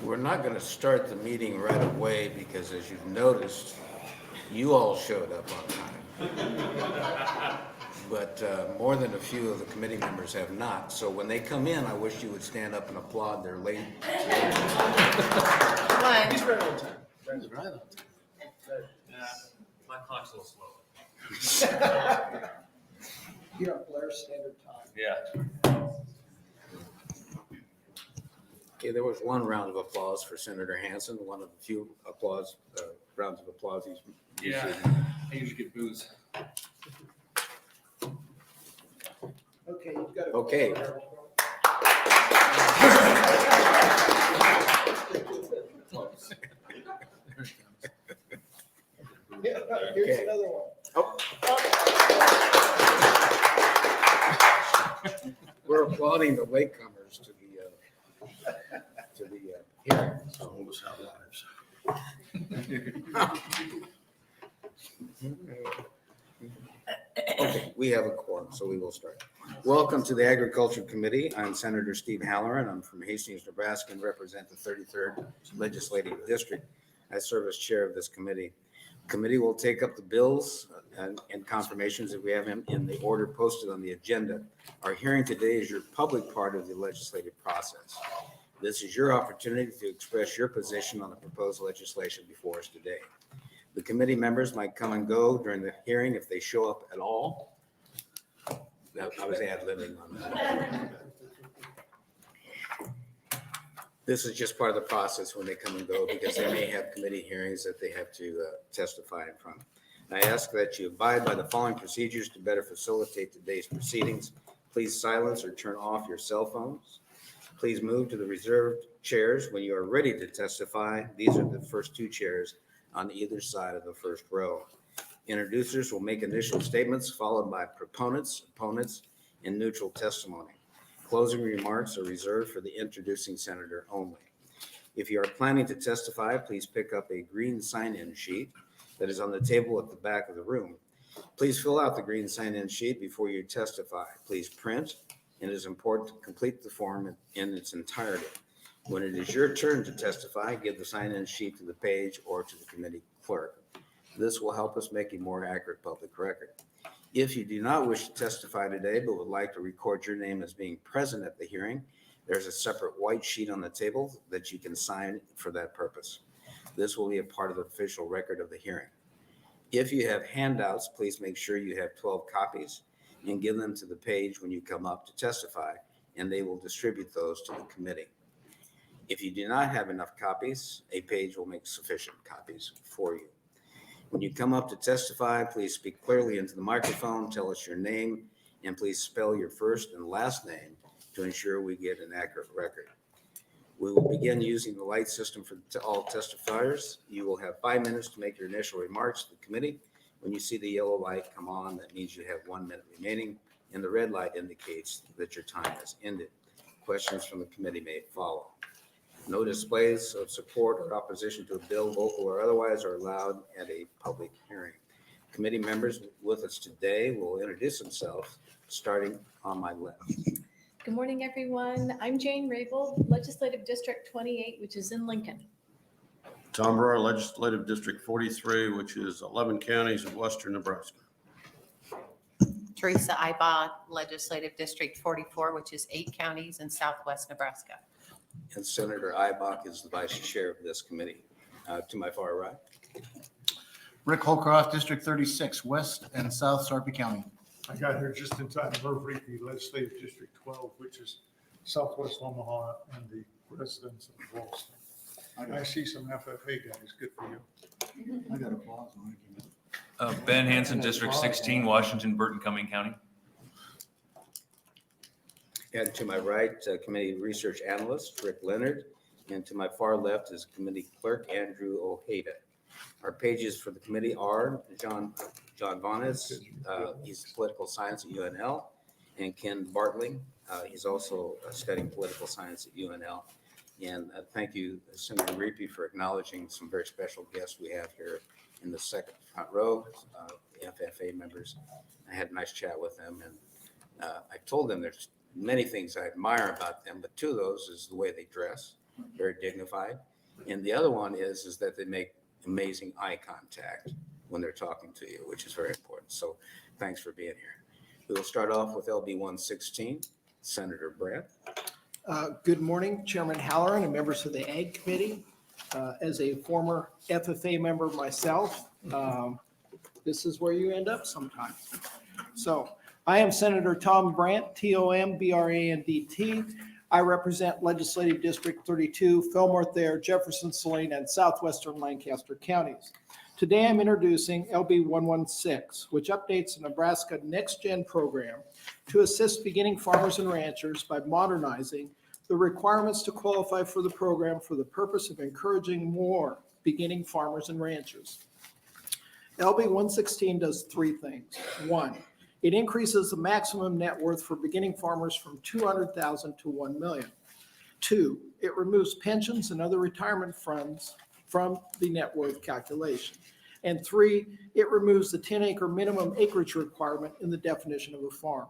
We're not going to start the meeting right away because, as you've noticed, you all showed up on time. But more than a few of the committee members have not. So when they come in, I wish you would stand up and applaud their late. He's right on time. He's right on time. Yeah, my clock's a little slow. You're on Blair's standard time. Yeah. Okay, there was one round of applause for Senator Hansen, one of the few rounds of applause he's Yeah, received. I usually get booze. Okay, you've got to. Okay. Yeah, here's Okay. another one. Oh. We're applauding the latecomers to the hearing. So Almost our lives. Okay, we have a quorum, so we will start. Welcome to the Agriculture Committee. I'm Senator Steve Halloran. I'm from Hastings, Nebraska, and represent the 33rd Legislative District. I serve as chair of this committee. The committee will take up the bills and confirmations if we have them in the order posted on the agenda. Our hearing today is your public part of the legislative process. This is your opportunity to express your position on the proposed legislation before us today. The committee members might come and go during the hearing if they show up at all. I was ad-libbing on that. This is just part of the process when they come and go because they may have committee hearings that they have to testify in front. I ask that you abide by the following procedures to better facilitate today's proceedings. Please silence or turn off your cell phones. Please move to the reserved chairs when you are ready to testify. These are the first two chairs on either side of the first row. Introducers will make initial statements followed by proponents, opponents, and neutral testimony. Closing remarks are reserved for the introducing senator only. If you are planning to testify, please pick up a green sign-in sheet that is on the table at the back of the room. Please fill out the green sign-in sheet before you testify. Please print, and it is important to complete the form in its entirety. When it is your turn to testify, give the sign-in sheet to the page or to the committee clerk. This will help us make a more accurate public record. If you do not wish to testify today but would like to record your name as being present at the hearing, there's a separate white sheet on the table that you can sign for that purpose. This will be a part of the official record of the hearing. If you have handouts, please make sure you have 12 copies and give them to the page when you come up to testify, and they will distribute those to the committee. If you do not have enough copies, a page will make sufficient copies for you. When you come up to testify, please speak clearly into the microphone, tell us your name, and please spell your first and last name to ensure we get an accurate record. We will begin using the light system for all testifiers. You will have 5 minutes to make your initial remarks to the committee. When you see the yellow light come on, that means you have 1 minute remaining, and the red light indicates that your time has ended. Questions from the committee may follow. No displays of support or opposition to a bill, local or otherwise, are allowed at a public hearing. Committee members with us today will introduce themselves, starting on my left. Good morning, everyone. I'm Jane Rabel, Legislative District 28, which is in Lincoln. Tom Brewer, Legislative District 43, which is 11 counties of western Nebraska. Teresa Ibaugh, Legislative District 44, which is 8 counties in southwest Nebraska. And Senator Albrecht is the vice chair of this committee. To my far right. Rick Holcroft, District 36, West and South Sarpy County. I got here just in time. Merv Reapy, Legislative District 12, which is Southwest Omaha and the residents of Walston. I see some FFA guys. Good for you. I got applause. Ben Hansen, District 16, Washington, Burton, Cumming County. And to my right, committee research analyst Rick Leonard, and to my far left is committee clerk Andrew Ojeda. Our pages for the committee are John Bonas, he's political science at UNL, and Ken Bartling, he's also studying political science at UNL. And thank you, Senator Reapy, for acknowledging some very special guests we have here in the second front row, FFA members. I had a nice chat with them, and I told them there's many things I admire about them, but two of those is the way they dress. very dignified. And the other one is that they make amazing eye contact when they're talking to you, which is very important. So thanks for being here. We will start off with LB 116, Senator Brandt. Good morning, Chairman Halloran and members of the Ag Committee. As a former FFA member myself, this is where you end up sometimes. So I am Senator Tom Brandt, T-O-M-B-R-A-N-D-T. I represent Legislative District 32, Fillmore Thayer, Jefferson, Salina, and southwestern Lancaster counties. Today I'm introducing LB 116, which updates the Nebraska Next Gen program to assist beginning farmers and ranchers by modernizing the requirements to qualify for the program for the purpose of encouraging more beginning farmers and ranchers. LB 116 does three things. One, it increases the maximum net worth for beginning farmers from $200,000 to $1 million. Two, it removes pensions and other retirement funds from the net worth calculation. And three, it removes the 10-acre minimum acreage requirement in the definition of a farm.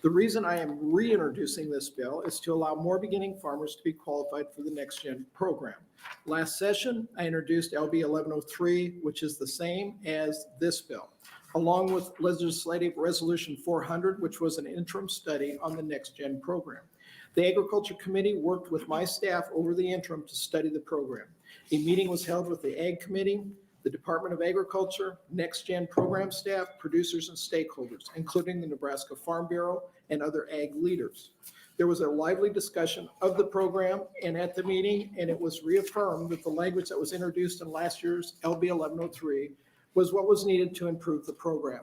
The reason I am reintroducing this bill is to allow more beginning farmers to be qualified for the Next Gen program. Last session, I introduced LB 1103, which is the same as this bill, along with Legislative Resolution 400, which was an interim study on the Next Gen program. The Agriculture Committee worked with my staff over the interim to study the program. A meeting was held with the Ag Committee, the Department of Agriculture, Next Gen program staff, producers, and stakeholders, including the Nebraska Farm Bureau and other ag leaders. There was a lively discussion of the program and at the meeting, and it was reaffirmed that the language that was introduced in last year's LB 1103 was what was needed to improve the program.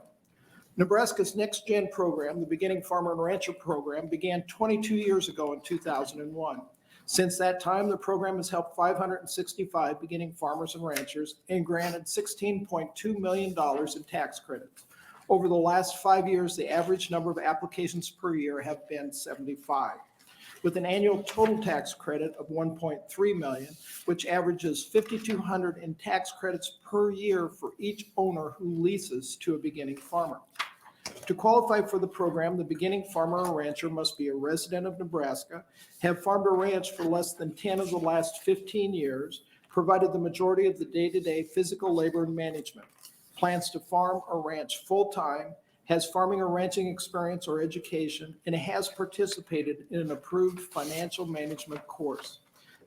Nebraska's Next Gen program, the Beginning Farmer and Rancher program, began 22 years ago in 2001. Since that time, the program has helped 565 beginning farmers and ranchers and granted $16.2 million in tax credits. Over the last 5 years, the average number of applications per year have been 75, with an annual total tax credit of $1.3 million, which averages $5,200 in tax credits per year for each owner who leases to a beginning farmer. To qualify for the program, the beginning farmer or rancher must be a resident of Nebraska, have farmed or ranched for less than 10 of the last 15 years, provided the majority of the day-to-day physical labor and management, plans to farm or ranch full-time, has farming or ranching experience or education, and has participated in an approved financial management course.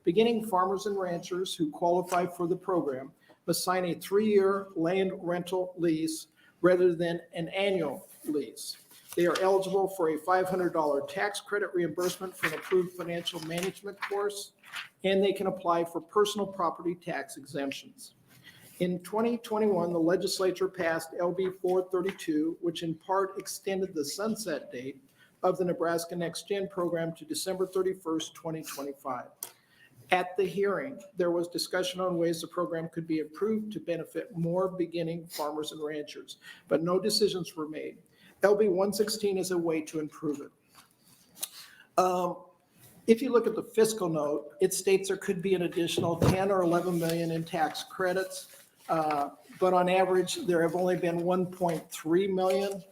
Beginning farmers and ranchers who qualify for the program must sign a 3-year land rental lease rather than an annual lease. They are eligible for a $500 tax credit reimbursement for an approved financial management course, and they can apply for personal property tax exemptions. In 2021, the legislature passed LB 432, which in part extended the sunset date of the Nebraska Next Gen program to December 31st, 2025. At the hearing, there was discussion on ways the program could be improved to benefit more beginning farmers and ranchers, but no decisions were made. LB 116 is a way to improve it. If you look at the fiscal note, it states there could be an additional 10 or 11 million in tax credits, but on average, there have only been 1.3 million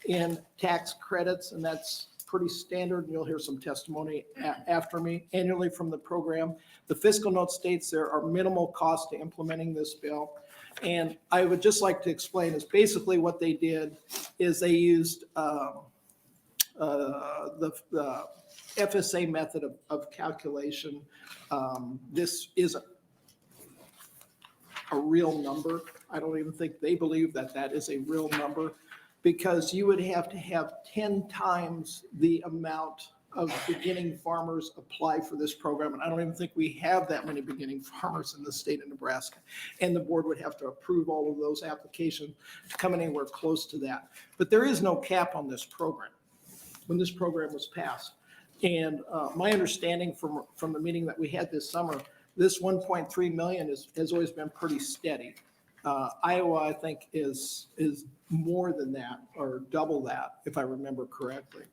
in tax credits, and that's pretty standard, and you'll hear some testimony after me annually from the program. The fiscal note states there are minimal costs to implementing this bill. And I would just like to explain is basically what they did is they used the FSA method of calculation. This is a real number. I don't even think they believe that that is a real number, because you would have to have 10 times the amount of beginning farmers apply for this program. And I don't even think we have that many beginning farmers in the state of Nebraska. And the board would have to approve all of those applications to come anywhere close to that. But there is no cap on this program when this program was passed. And my understanding from the meeting that we had this summer, this 1.3 million has always been pretty steady. Iowa, I think, is more than that, or double that, if I remember correctly.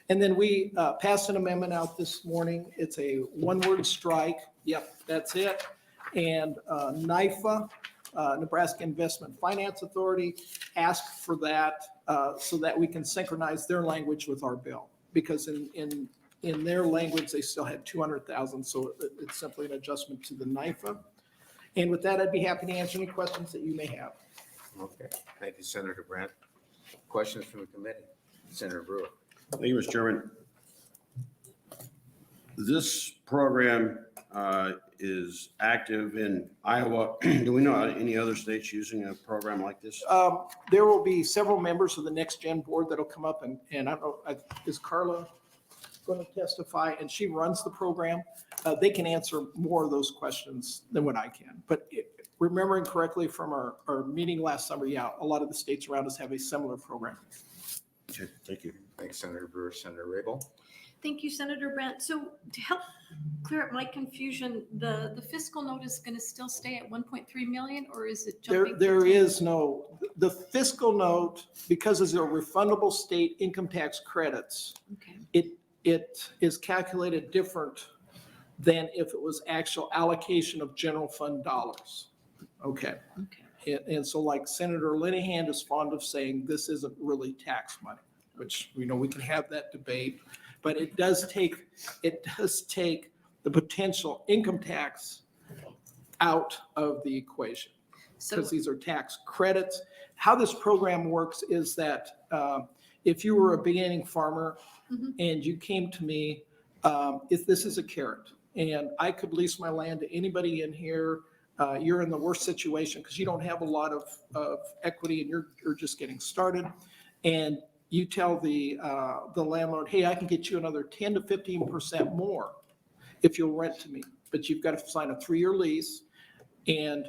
And then we passed an amendment out this morning. It's a one-word strike. Yep, that's it. And NIFA, Nebraska Investment Finance Authority, asked for that so that we can synchronize their language with our bill. Because in in their language, they still had 200,000, so it's simply an adjustment to the NIFA. And with that, I'd be happy to answer any questions that you may have. Okay, thank you, Senator Brandt. Questions from the committee? Senator Brewer. Thank you, Mr. Chairman. This program is active in Iowa. Do we know any other states using a program like this? There will be several members of the Next Gen board that'll come up and I don't know, is Carla going to testify? And she runs the program. They can answer more of those questions than what I can. But remembering correctly from our meeting last summer, yeah, a lot of the states around us have a similar program. Okay, thank you. Thanks, Senator Brewer. Senator Rabel. Thank you, Senator Brandt. So to help clear up my confusion, the fiscal note is going to still stay at 1.3 million, or is it jumping? There is no, the fiscal note, because it's a refundable state income tax credits, Okay. it is calculated different than if it was actual allocation of general fund dollars. Okay. Okay. And so like Senator Linehan is fond of saying, this isn't really tax money, which we know we can have that debate, but it does take the potential income tax out of the equation, So, because these are tax credits. How this program works is that if you were a beginning farmer Mhm. and you came to me, if this is a carrot, and I could lease my land to anybody in here, you're in the worst situation because you don't have a lot of equity and you're just getting started. And you tell the landlord, hey, I can get you another 10 to 15% more if you'll rent to me, but you've got to sign a 3-year lease and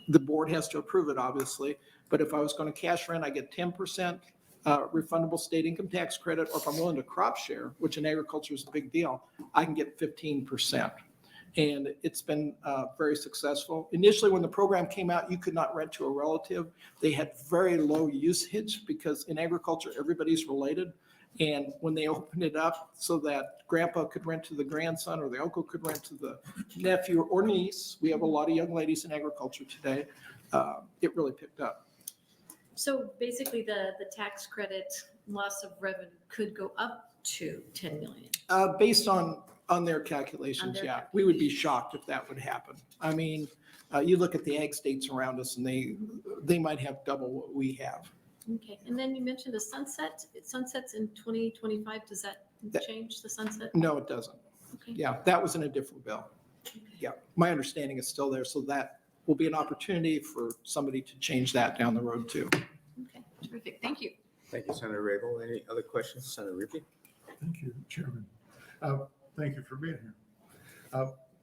the board has to approve it, obviously. But if I was going to cash rent, I get 10% refundable state income tax credit, or if I'm willing to crop share, which in agriculture is a big deal, I can get 15%. And it's been very successful. Initially, when the program came out, you could not rent to a relative. They had very low usage because in agriculture, everybody's related. And when they opened it up so that grandpa could rent to the grandson or the uncle could rent to the nephew or niece, we have a lot of young ladies in agriculture today, it really picked up. so basically the tax credit loss of revenue could go up to 10 million. Based on their calculations, On their yeah. We would be shocked if that would happen. I mean, you look at the ag states around us and they might have double what we have. Okay. And then you mentioned the sunset. It sunsets in 2025. Does that change the sunset? No, it doesn't. Okay. Yeah, that was in a different bill. Yeah, my understanding is still there, so that will be an opportunity for somebody to change that down the road too. Okay. Terrific. Thank you. Thank you, Senator Rabel. Any other questions? Senator Rippey. Thank you, Chairman. Thank you for being here.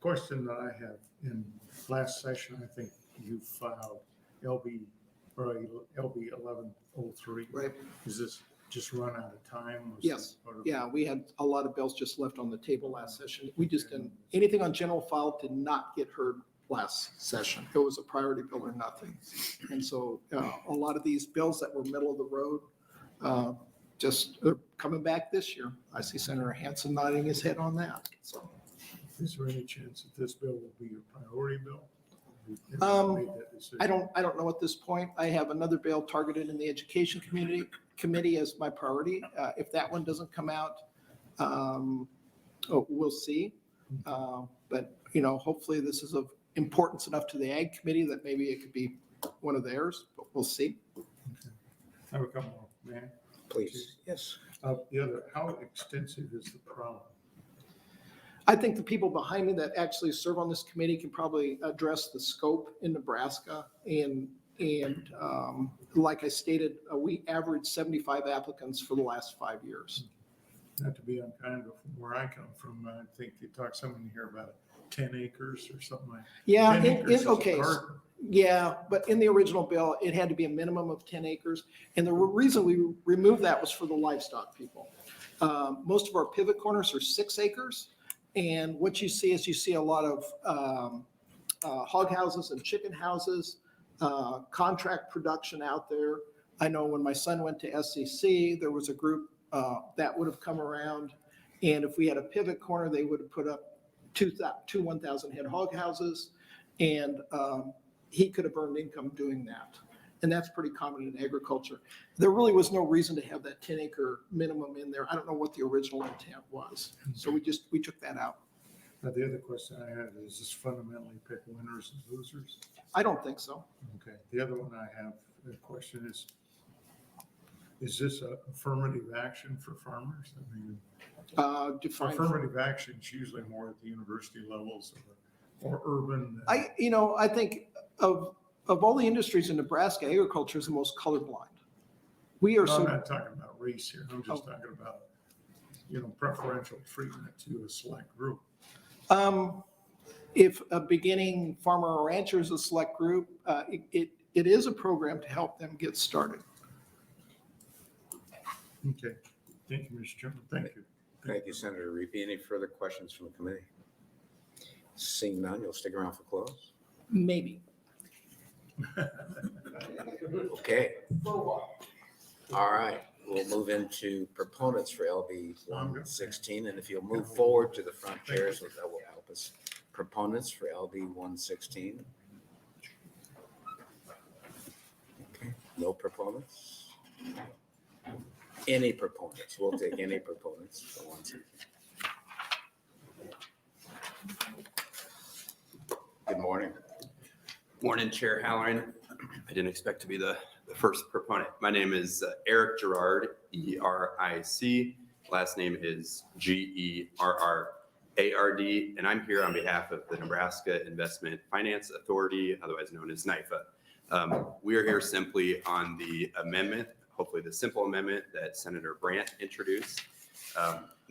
Question that I have, in last session, I think you filed LB 1103. Right. Is this just run out of time? Was Yes. this part of- Yeah, we had a lot of bills just left on the table last session. We just didn't, anything on general file did not get heard last session. It was a priority bill or nothing. And so a lot of these bills that were middle of the road just are coming back this year. I see Senator Hansen nodding his head on that. So Is there any chance that this bill will be your priority bill? Have you made that decision? I don't know at this point. I have another bill targeted in the education committee as my priority. If that one doesn't come out, we'll see. But, hopefully this is of importance enough to the ag committee that maybe it could be one of theirs, but we'll see. I have a couple more, man. Please. Yes. The other, how extensive is the problem? I think the people behind me that actually serve on this committee can probably address the scope in Nebraska. And like I stated, we averaged 75 applicants for the last 5 years. Not to be unkind, but from where I come from, I think you talked something here about 10 acres or something like. Yeah, 10 acres is a okay. garden. Yeah, but in the original bill, it had to be a minimum of 10 acres. And the reason we removed that was for the livestock people. Most of our pivot corners are 6 acres. And what you see is you see a lot of hog houses and chicken houses, contract production out there. I know when my son went to SEC, there was a group that would have come around. And if we had a pivot corner, they would have put up two 1,000 head hog houses. And he could have earned income doing that. And that's pretty common in agriculture. There really was no reason to have that 10-acre minimum in there. I don't know what the original intent was. So we took that out. Now, the other question I have is this fundamentally pick winners and losers? I don't think so. Okay, the other one I have, the question is this a affirmative action for farmers? I mean, Define. affirmative action is usually more at the university levels or urban. I think of all the industries in Nebraska, agriculture is the most colorblind. We are No, I'm so, not talking about race here. I'm just talking about, preferential treatment to a select group. if a beginning farmer or rancher is a select group, it is a program to help them get started. Okay, thank you, Mr. Chairman. Thank you. Thank you, Senator Reapy. Any further questions from the committee? Seeing none, you'll stick around for close? Maybe. Okay. All right, we'll move into proponents for LB 116, and if you'll move forward to the front chairs, that will help us. Proponents for LB 116. Okay, no proponents? Any proponents? We'll take any proponents for 116. Good morning. Morning, Chair Halloran. I didn't expect to be the first proponent. My name is Eric Gerard, E-R-I-C. Last name is G-E-R-R-A-R-D, and I'm here on behalf of the Nebraska Investment Finance Authority, otherwise known as NIFA. We are here simply on the amendment, hopefully the simple amendment that Senator Brandt introduced.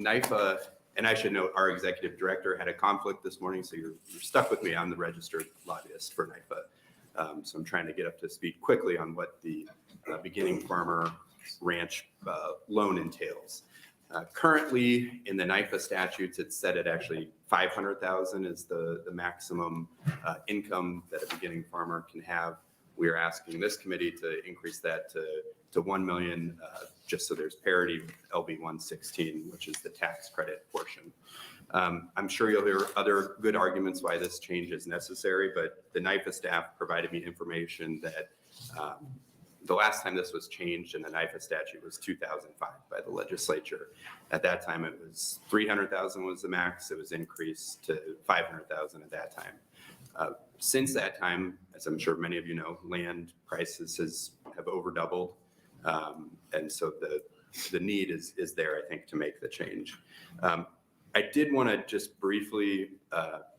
NIFA, and I should note, our executive director had a conflict this morning, so you're stuck with me. I'm the registered lobbyist for NIFA. So I'm trying to get up to speed quickly on what the beginning farmer ranch loan entails. Currently, in the NIFA statutes, it's set at actually $500,000 is the maximum income that a beginning farmer can have. We are asking this committee to increase that to 1 million, just so there's parity with LB 116, which is the tax credit portion. I'm sure you'll hear other good arguments why this change is necessary, but the NIFA staff provided me information that the last time this was changed in the NIFA statute was 2005 by the legislature. At that time, it was 300,000 was the max. It was increased to 500,000 at that time. Since that time, as I'm sure many of you know, land prices have over doubled. And so the need is there, I think, to make the change. I did want to just briefly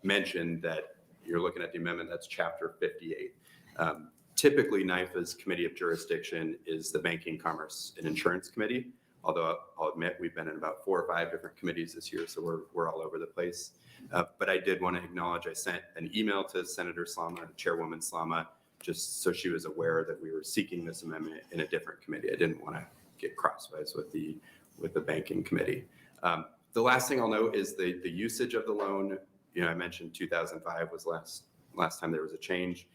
mention that you're looking at the amendment, that's chapter 58. Typically, NIFA's Committee of Jurisdiction is the Banking, Commerce, and Insurance Committee, although I'll admit we've been in about 4 or 5 different committees this year, so we're all over the place. But I did want to acknowledge I sent an email to Senator Slama, Chairwoman Slama, just so she was aware that we were seeking this amendment in a different committee. I didn't want to get crosswise with the Banking Committee. The last thing I'll note is the usage of the loan. I mentioned 2005 was last time there was a change.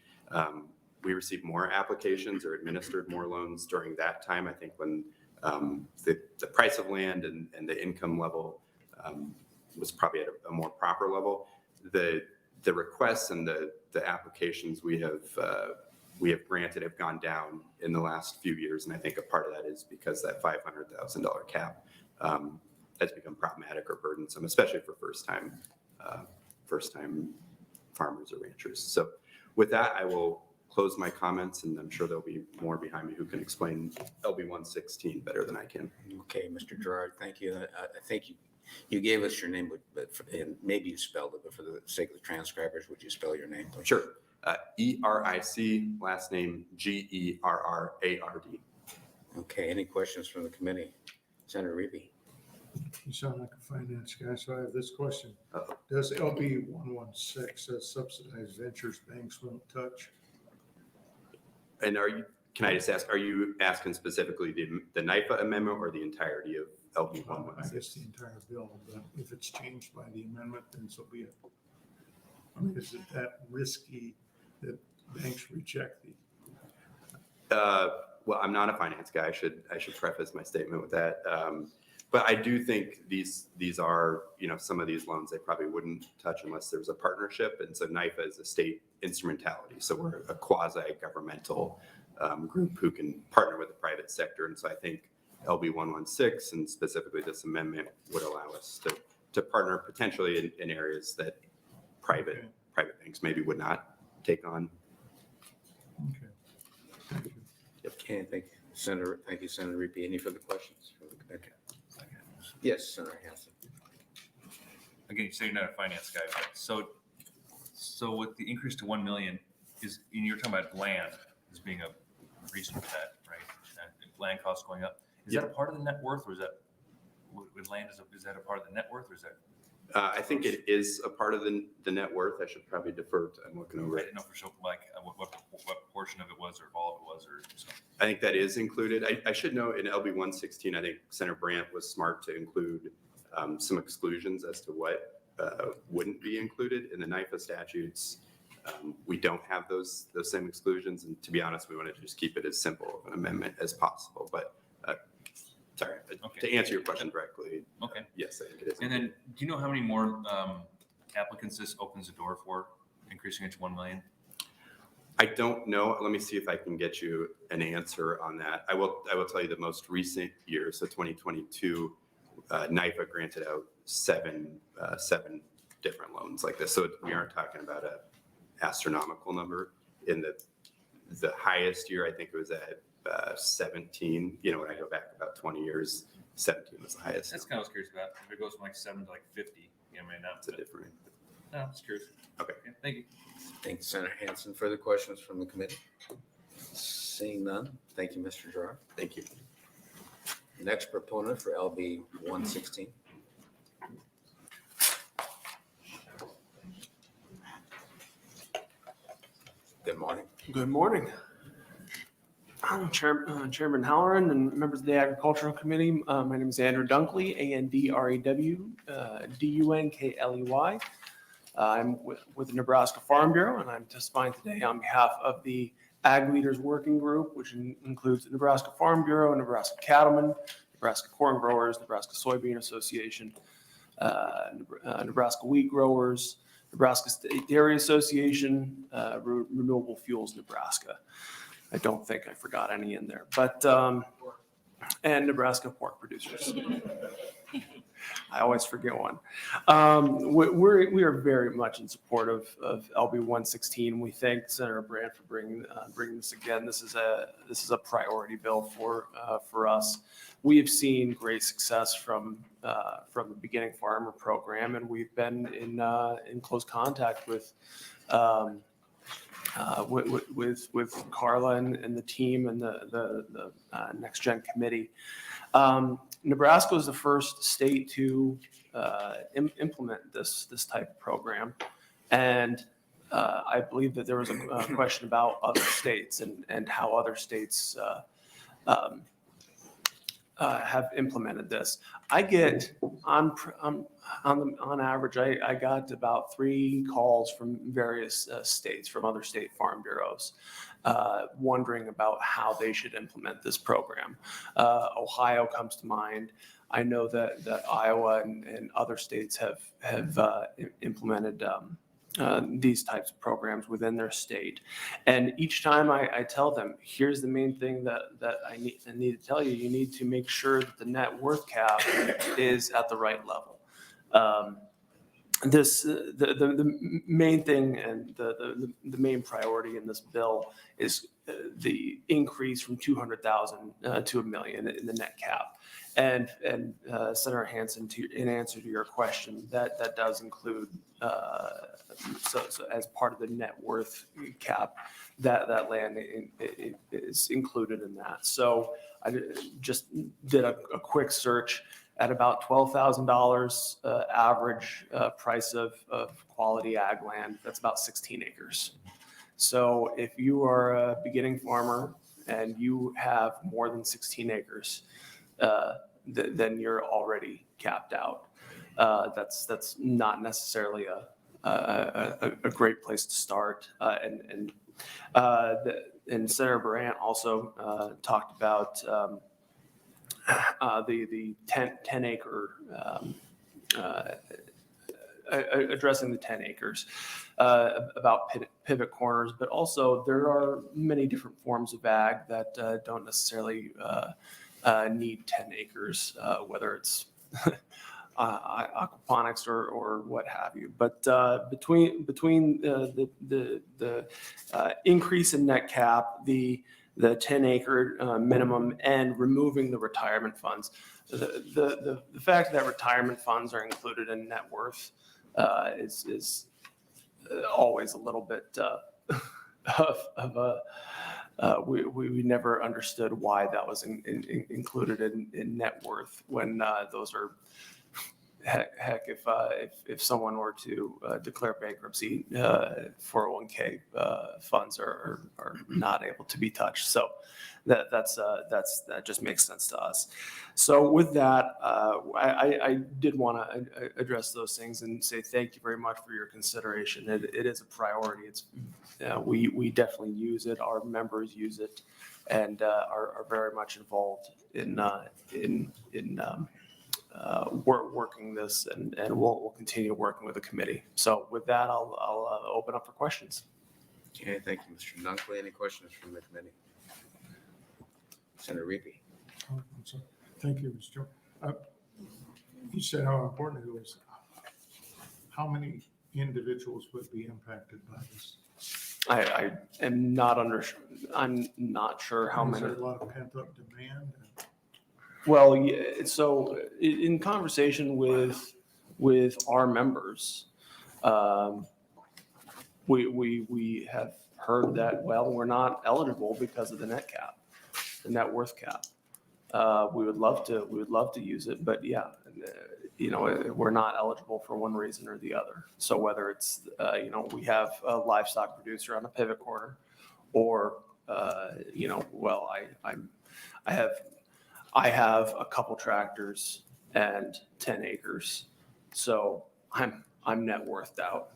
We received more applications or administered more loans during that time. I think when the price of land and the income level was probably at a more proper level. The requests and the applications we have granted have gone down in the last few years, and I think a part of that is because that $500,000 cap has become problematic or burdensome, especially for first time farmers or ranchers. So with that, I will close my comments, and I'm sure there'll be more behind me who can explain LB 116 better than I can. Okay, Mr. Gerard, thank you. I think you gave us your name, and maybe you spelled it, but for the sake of the transcribers, would you spell your name, please? Sure. E-R-I-C, last name G-E-R-R-A-R-D. Okay, any questions from the committee? Senator Reapy. You sound like a finance guy, so I have this question. Does LB 116, that subsidized ventures banks won't touch? And can I just ask, are you asking specifically the NIFA amendment or the entirety of LB I 116? guess the entire bill, but if it's changed by the amendment, then so be it. I mean, is it that risky that banks reject the? Well, I'm not a finance guy. I should preface my statement with that. But I do think these are, some of these loans they probably wouldn't touch unless there's a partnership. And so NIFA is a state instrumentality. So we're a quasi-governmental group who can partner with the private sector. And so I think LB 116 and specifically this amendment would allow us to partner potentially in areas that private banks maybe would not take on. Okay, thank you, Senator. Thank you, Senator Reapy. Any further questions from the committee? Yes, Senator Hansen. Again, you say you're not a finance guy, but so with the increase to 1 million and you're talking about land as being a reason for that, right? And land costs going up. Is that a part of the net worth, or is that with land? Is that a part of the net worth, or is that? I think it is a part of the net worth. I should probably defer to, I'm looking over I it. didn't know for sure, like what portion of it was, or if all of it was, or something. I think that is included. I should know in LB 116, I think Senator Brandt was smart to include some exclusions as to what wouldn't be included in the NIFA statutes. We don't have those same exclusions. And to be honest, we want to just keep it as simple of an amendment as possible. But sorry, to answer your question directly, Okay. yes, I think it is. And then, do you know how many more applicants this opens the door for, increasing it to 1 million? I don't know. Let me see if I can get you an answer on that. I will tell you the most recent year, so 2022, NIFA granted out seven different loans like this. So we aren't talking about an astronomical number. In the highest year, I think it was at 17. When I go back about 20 years, 17 was the highest. That's kind of what I was curious about. If it goes from like 7 to like 50, It's a different. No, I'm just curious. Okay. Thank you. Thank you, Senator Hansen. Further questions from the committee? Seeing none. Thank you, Mr. Gerard. Thank you. Next proponent for LB 116. Good morning. Good morning. I'm Chairman Halloran and members of the Agricultural Committee. My name is Andrew Dunkley, ANDREW, DUNKLEY. I'm with the Nebraska Farm Bureau, and I'm testifying today on behalf of the Ag Leaders Working Group, which includes the Nebraska Farm Bureau, Nebraska Cattlemen, Nebraska Corn Growers, Nebraska Soybean Association, Nebraska Wheat Growers, Nebraska State Dairy Association, Renewable Fuels Nebraska. I don't think I forgot any in there, but and Nebraska Pork Producers. I always forget one. We are very much in support of LB 116. We thank Senator Brandt for bringing this again. This is a priority bill for us. We have seen great success from the Beginning Farmer program, and we've been in close contact with Carla and the team and the Next Gen Committee. Nebraska was the first state to implement this type of program, and I believe that there was a question about other states and how other states have implemented this. I get on average, I got about 3 calls from various states, from other state farm bureaus, wondering about how they should implement this program. Ohio comes to mind. I know that Iowa and other states have implemented these types of programs within their state. And each time I tell them, here's the main thing that I need to tell you. You need to make sure that the net worth cap is at the right level. The main thing and the main priority in this bill is the increase from 200,000 to $1 million in the net cap. And Senator Hansen, in answer to your question, that does include so as part of the net worth cap, that land is included in that. So I just did a quick search at about $12,000 average price of quality ag land. That's about 16 acres. So if you are a beginning farmer and you have more than 16 acres, then you're already capped out. That's not necessarily a great place to start. And Senator Brandt also talked about the 10 acre, addressing the 10 acres, about pivot corners, but also there are many different forms of ag that don't necessarily need 10 acres, whether it's aquaponics or what have you. But between the increase in net cap, the 10 acre minimum, and removing the retirement funds, the fact that retirement funds are included in net worth is always a little bit of a we never understood why that was included in net worth when those are heck if someone were to declare bankruptcy, 401k funds are not able to be touched. So that just makes sense to us. So with that, I did want to address those things and say thank you very much for your consideration. It is a priority. It's we definitely use it. Our members use it, and are very much involved in working this, and we'll continue working with the committee. So with that, I'll open up for questions. Okay, thank you, Mr. Dunkley. Any questions from the committee? Senator Reapy. Oh, I'm sorry. Thank you, Mr. Joe. You said how important it was. How many individuals would be impacted by this? I am not I'm not sure how Is many. there a lot of pent up demand? Well, yeah, so in conversation with our members, we have heard that, well, we're not eligible because of the net cap, the net worth cap. We would love to use it, but yeah, we're not eligible for one reason or the other. So whether it's, we have a livestock producer on a pivot corner, or, well, I have a couple tractors and 10 acres, so I'm net worthed out.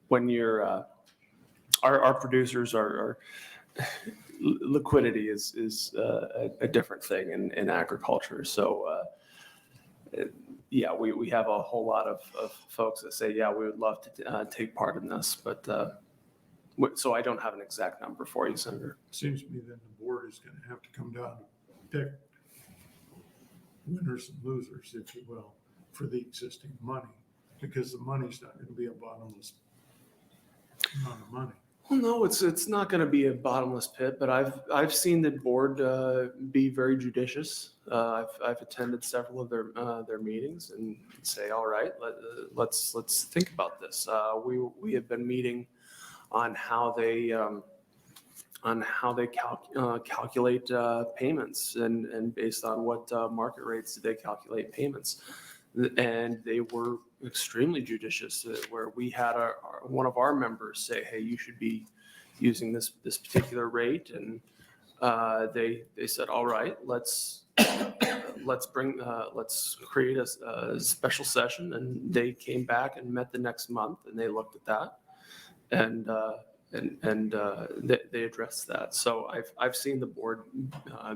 When you're our producers are liquidity is a different thing in agriculture. So yeah, we have a whole lot of folks that say, yeah, we would love to take part in this, but so I don't have an exact number for you, Senator. Seems to me that the board is going to have to come down and pick winners and losers, if you will, for the existing money, because the money's not going to be a bottomless amount of money. Well, no, it's not going to be a bottomless pit, but I've seen the board be very judicious. I've attended several of their meetings and say, all right, let's think about this. We have been meeting on how they calculate payments, and based on what market rates do they calculate payments. And they were extremely judicious, where we had one of our members say, hey, you should be using this particular rate. And they said, all right, let's create a special session. And they came back and met the next month, and they looked at that, and they addressed that. So I've seen the board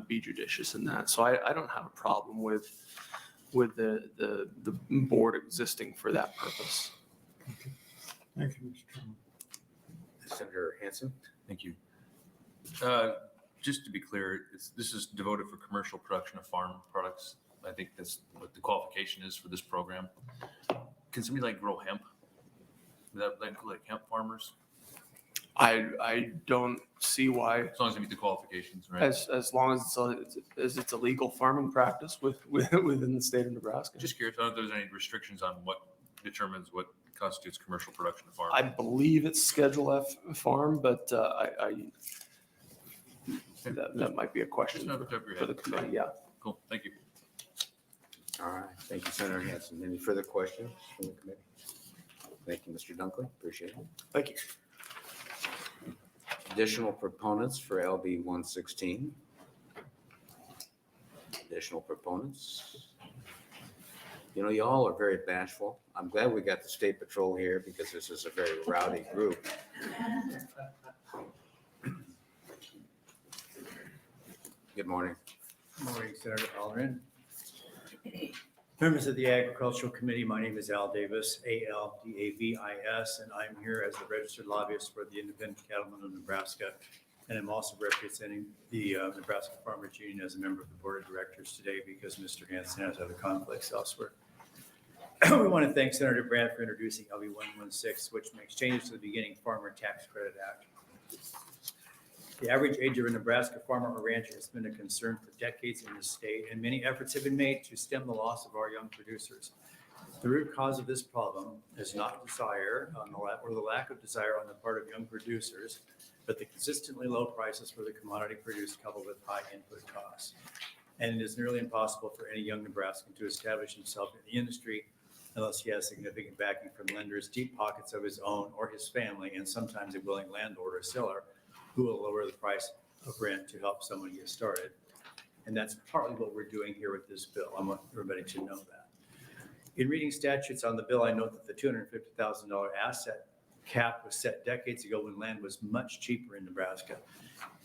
be judicious in that. So I don't have a problem with the board existing for that purpose. Okay. Thank you, Mr. Chairman. Senator Hansen. Thank you. Just to be clear, this is devoted for commercial production of farm products. I think that's what the qualification is for this program. Can somebody grow hemp? Would that include hemp farmers? I don't see why. As long as they meet the qualifications, right? As long as it's a legal farming practice within the state of Nebraska. Just curious, I don't know if there's any restrictions on what determines what constitutes commercial production of farm. I believe it's Schedule F farm, but that might be a question Just off the top of your for the head. committee. Yeah. Cool, thank you. All right, thank you, Senator Hansen. Any further questions from the committee? Thank you, Mr. Dunkley. Appreciate it. Thank you. Additional proponents for LB 116. Additional proponents. Y'all are very bashful. I'm glad we got the State Patrol here, because this is a very rowdy group. Good morning. Morning, Senator Halloran. Members of the Agricultural Committee, my name is Al Davis, ALDAVIS, and I'm here as the registered lobbyist for the Independent Cattlemen of Nebraska. And I'm also representing the Nebraska Farmers Union as a member of the Board of Directors today because Mr. Hansen has other conflicts elsewhere. We want to thank Senator Brandt for introducing LB 116, which makes changes to the Beginning Farmer Tax Credit Act. The average age of a Nebraska farmer or rancher has been a concern for decades in the state, and many efforts have been made to stem the loss of our young producers. The root cause of this problem is not desire or the lack of desire on the part of young producers, but the consistently low prices for the commodity produced coupled with high input costs. And it is nearly impossible for any young Nebraskan to establish himself in the industry unless he has significant backing from lenders, deep pockets of his own or his family, and sometimes a willing landlord or seller who will lower the price of rent to help someone get started. And that's partly what we're doing here with this bill. I want everybody to know that. In reading statutes on the bill, I note that the $250,000 asset cap was set decades ago when land was much cheaper in Nebraska.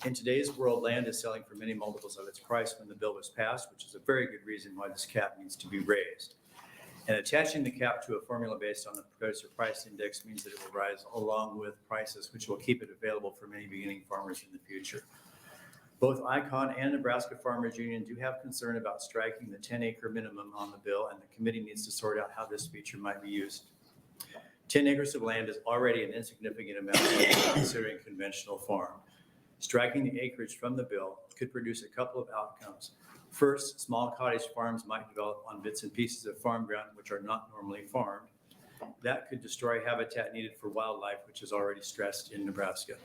In today's world, land is selling for many multiples of its price when the bill was passed, which is a very good reason why this cap needs to be raised. And attaching the cap to a formula based on the producer price index means that it will rise along with prices, which will keep it available for many beginning farmers in the future. Both ICON and Nebraska Farmers Union do have concern about striking the 10-acre minimum on the bill, and the committee needs to sort out how this feature might be used. 10 acres of land is already an insignificant amount when considering conventional farm. Striking the acreage from the bill could produce a couple of outcomes. First, small cottage farms might develop on bits and pieces of farm ground which are not normally farmed. That could destroy habitat needed for wildlife, which is already stressed in Nebraska.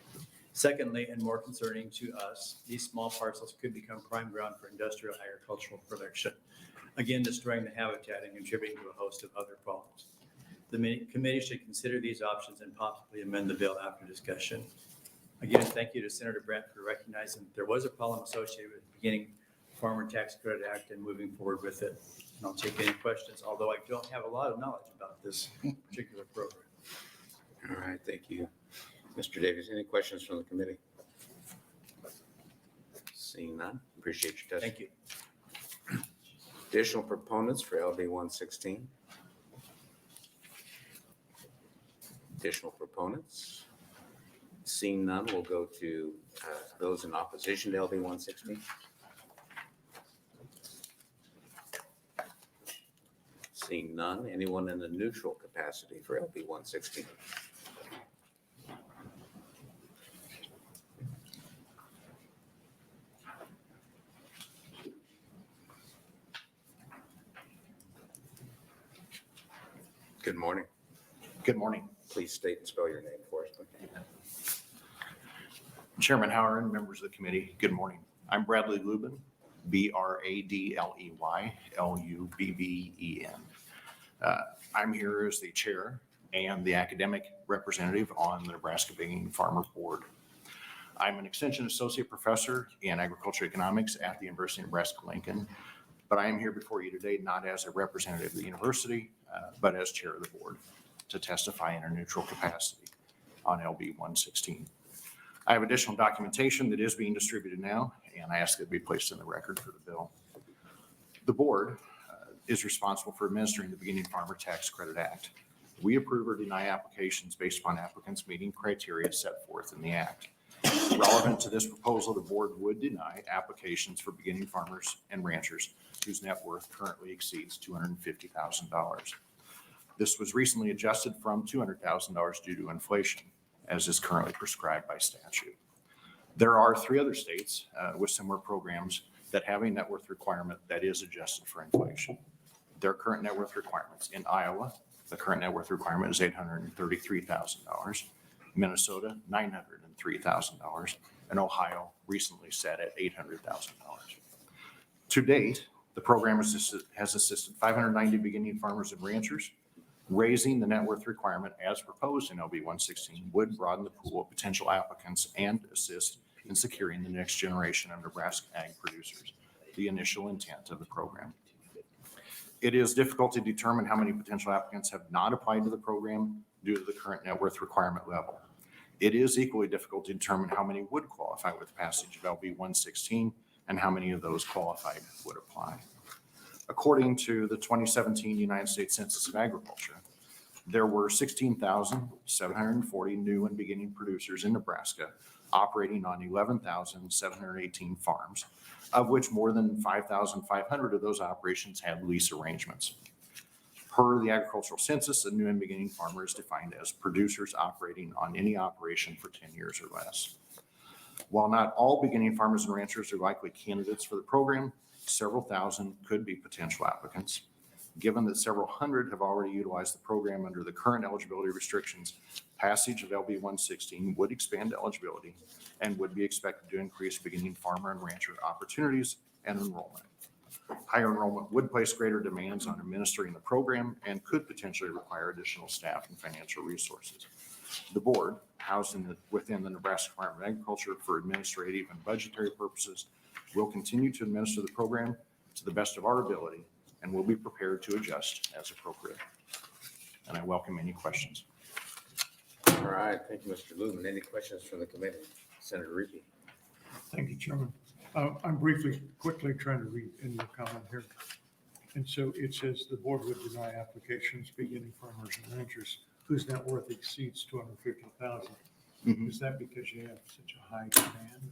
Secondly, and more concerning to us, these small parcels could become prime ground for industrial agricultural production, again destroying the habitat and contributing to a host of other problems. The committee should consider these options and possibly amend the bill after discussion. Again, thank you to Senator Brandt for recognizing that there was a problem associated with the Beginning Farmer Tax Credit Act and moving forward with it. And I'll take any questions, although I don't have a lot of knowledge about this particular program. All right, thank you. Mr. Davis, any questions from the committee? Seeing none, appreciate your testimony. Thank you. Additional proponents for LB 116? Additional proponents? Seeing none, we'll go to those in opposition to LB 116. Seeing none, anyone in the neutral capacity for LB 116? Good morning. Good morning. Please state and spell your name for us. please. Chairman Howard, members of the committee, good morning. I'm Bradley Lubin, BRADLEY LUBBEN. I'm here as the chair and the academic representative on the Nebraska Beginning Farmer Board. I'm an extension associate professor in agriculture economics at the University of Nebraska-Lincoln, but I am here before you today not as a representative of the university, but as chair of the board to testify in a neutral capacity on LB 116. I have additional documentation that is being distributed now, and I ask that it be placed in the record for the bill. The board is responsible for administering the Beginning Farmer Tax Credit Act. We approve or deny applications based upon applicants meeting criteria set forth in the act. Relevant to this proposal, the board would deny applications for beginning farmers and ranchers whose net worth currently exceeds $250,000. This was recently adjusted from $200,000 due to inflation, as is currently prescribed by statute. There are 3 other states with similar programs that have a net worth requirement that is adjusted for inflation. Their current net worth requirements: in Iowa, the current net worth requirement is $833,000. Minnesota, $903,000. And Ohio recently set at $800,000. To date, the program has assisted 590 beginning farmers and ranchers. Raising the net worth requirement as proposed in LB 116 would broaden the pool of potential applicants and assist in securing the next generation of Nebraska ag producers, the initial intent of the program. It is difficult to determine how many potential applicants have not applied to the program due to the current net worth requirement level. It is equally difficult to determine how many would qualify with passage of LB 116 and how many of those qualified would apply. According to the 2017 United States Census of Agriculture, there were 16,740 new and beginning producers in Nebraska operating on 11,718 farms, of which more than 5,500 of those operations had lease arrangements. Per the agricultural census, a new and beginning farmer is defined as producers operating on any operation for 10 years or less. While not all beginning farmers and ranchers are likely candidates for the program, several thousand could be potential applicants. Given that several hundred have already utilized the program under the current eligibility restrictions, passage of LB 116 would expand eligibility and would be expected to increase beginning farmer and rancher opportunities and enrollment. Higher enrollment would place greater demands on administering the program and could potentially require additional staff and financial resources. The board, housed within the Nebraska Department of Agriculture for administrative and budgetary purposes, will continue to administer the program to the best of our ability and will be prepared to adjust as appropriate. And I welcome any questions. All right, thank you, Mr. Lumen. Any questions from the committee? Senator Reapy. Thank you, Chairman. I'm quickly trying to read in your comment here. And so it says the board would deny applications beginning farmers and ranchers whose net worth exceeds 250,000. Is that because you have such a high demand?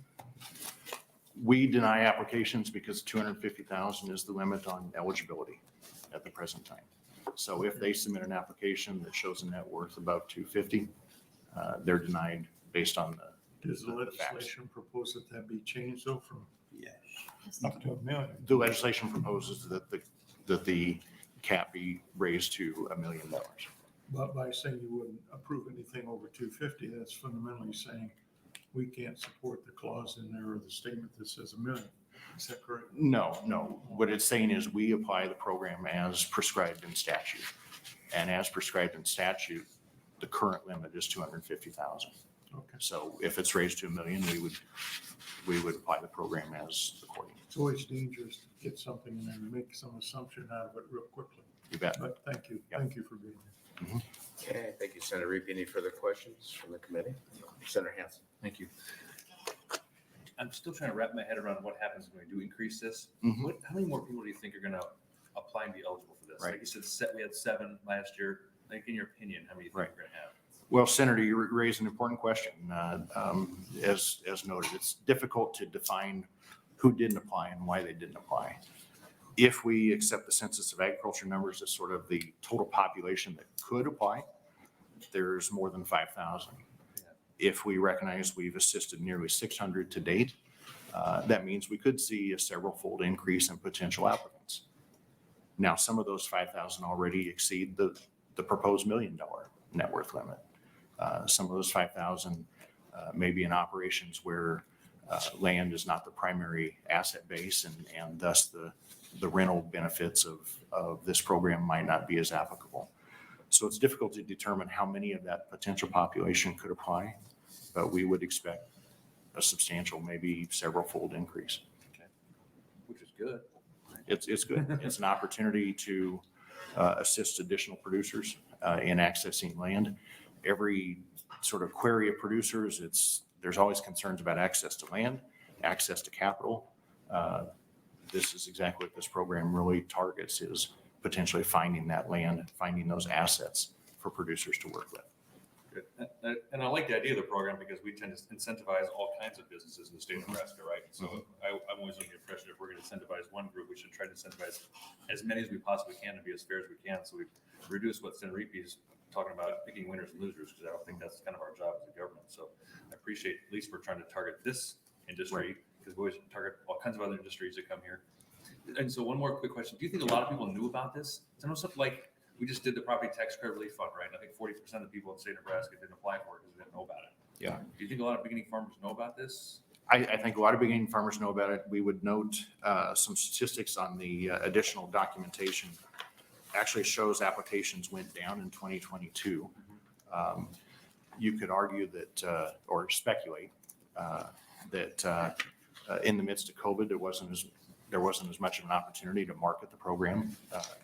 We deny applications because 250,000 is the limit on eligibility at the present time. So if they submit an application that shows a net worth above 250, they're denied based on the Does the facts. legislation propose that that be changed though from up to $1 million? The legislation proposes that the cap be raised to $1 million. But by saying you wouldn't approve anything over 250, that's fundamentally saying we can't support the clause in there or the statement that says $1 million. Is that correct? No. What it's saying is we apply the program as prescribed in statute. And as prescribed in statute, the current limit is 250,000. Okay. So if it's raised to $1 million, we would apply the program as according. It's always dangerous to get something in there and make some assumption out of it real quickly. You bet. But thank you. Yep. Thank you for being here. Okay, thank you, Senator Reapy. Any further questions from the committee? Senator Hansen. Thank you. I'm still trying to wrap my head around what happens when we do increase this. Mhm. How many more people do you think are going to apply and be eligible for this? Right. Like you said, we had 7 last year. Like in your opinion, how many do you think we're going to have? Well, Senator, you raised an important question. As noted, it's difficult to define who didn't apply and why they didn't apply. If we accept the Census of Agriculture numbers as sort of the total population that could apply, there's more than 5,000. If we recognize we've assisted nearly 600 to date, that means we could see a several-fold increase in potential applicants. Now, some of those 5,000 already exceed the proposed $1 million net worth limit. Some of those 5,000 may be in operations where land is not the primary asset base, and thus the rental benefits of this program might not be as applicable. So it's difficult to determine how many of that potential population could apply, but we would expect a substantial, maybe several-fold increase. Okay. Which is good. It's good. It's an opportunity to assist additional producers in accessing land. Every sort of query of producers, there's always concerns about access to land, access to capital. This is exactly what this program really targets, is potentially finding that land, finding those assets for producers to work with. Good. And I like the idea of the program because we tend to incentivize all kinds of businesses in the state of Nebraska, right? So I'm always under the impression if we're going to incentivize one group, we should try to incentivize as many as we possibly can and be as fair as we can. So we reduce what Senator Reapy is talking about, picking winners and losers, because I don't think that's kind of our job as a government. So I appreciate at least we're trying to target this industry, because we always target all kinds of other industries that come here. And so one more quick question. Do you think a lot of people knew about this? I know something like we just did the property tax credit relief fund, right? And I think 40% of the people in the state of Nebraska didn't apply for it because they didn't know about it. Yeah. Do you think a lot of beginning farmers know about this? I think a lot of beginning farmers know about it. We would note some statistics on the additional documentation. Actually shows applications went down in 2022. You could argue that, or speculate that in the midst of COVID, there wasn't as much of an opportunity to market the program.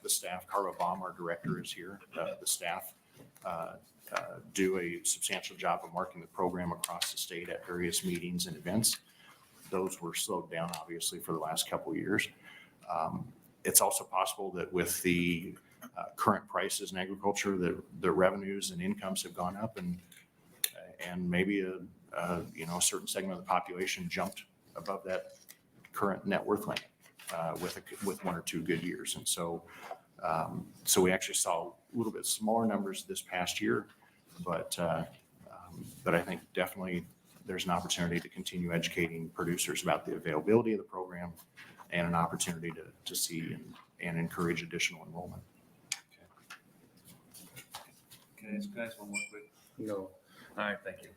The staff, Carla Baum, our director, is here. The staff do a substantial job of marketing the program across the state at various meetings and events. those were slowed down, obviously, for the last couple of years. It's also possible that with the current prices in agriculture, that the revenues and incomes have gone up, and maybe a certain segment of the population jumped above that current net worth limit with 1 or 2 good years. And so we actually saw a little bit smaller numbers this past year, but I think definitely there's an opportunity to continue educating producers about the availability of the program and an opportunity to see and encourage additional enrollment. Can I ask one more quick? No. All right, thank you.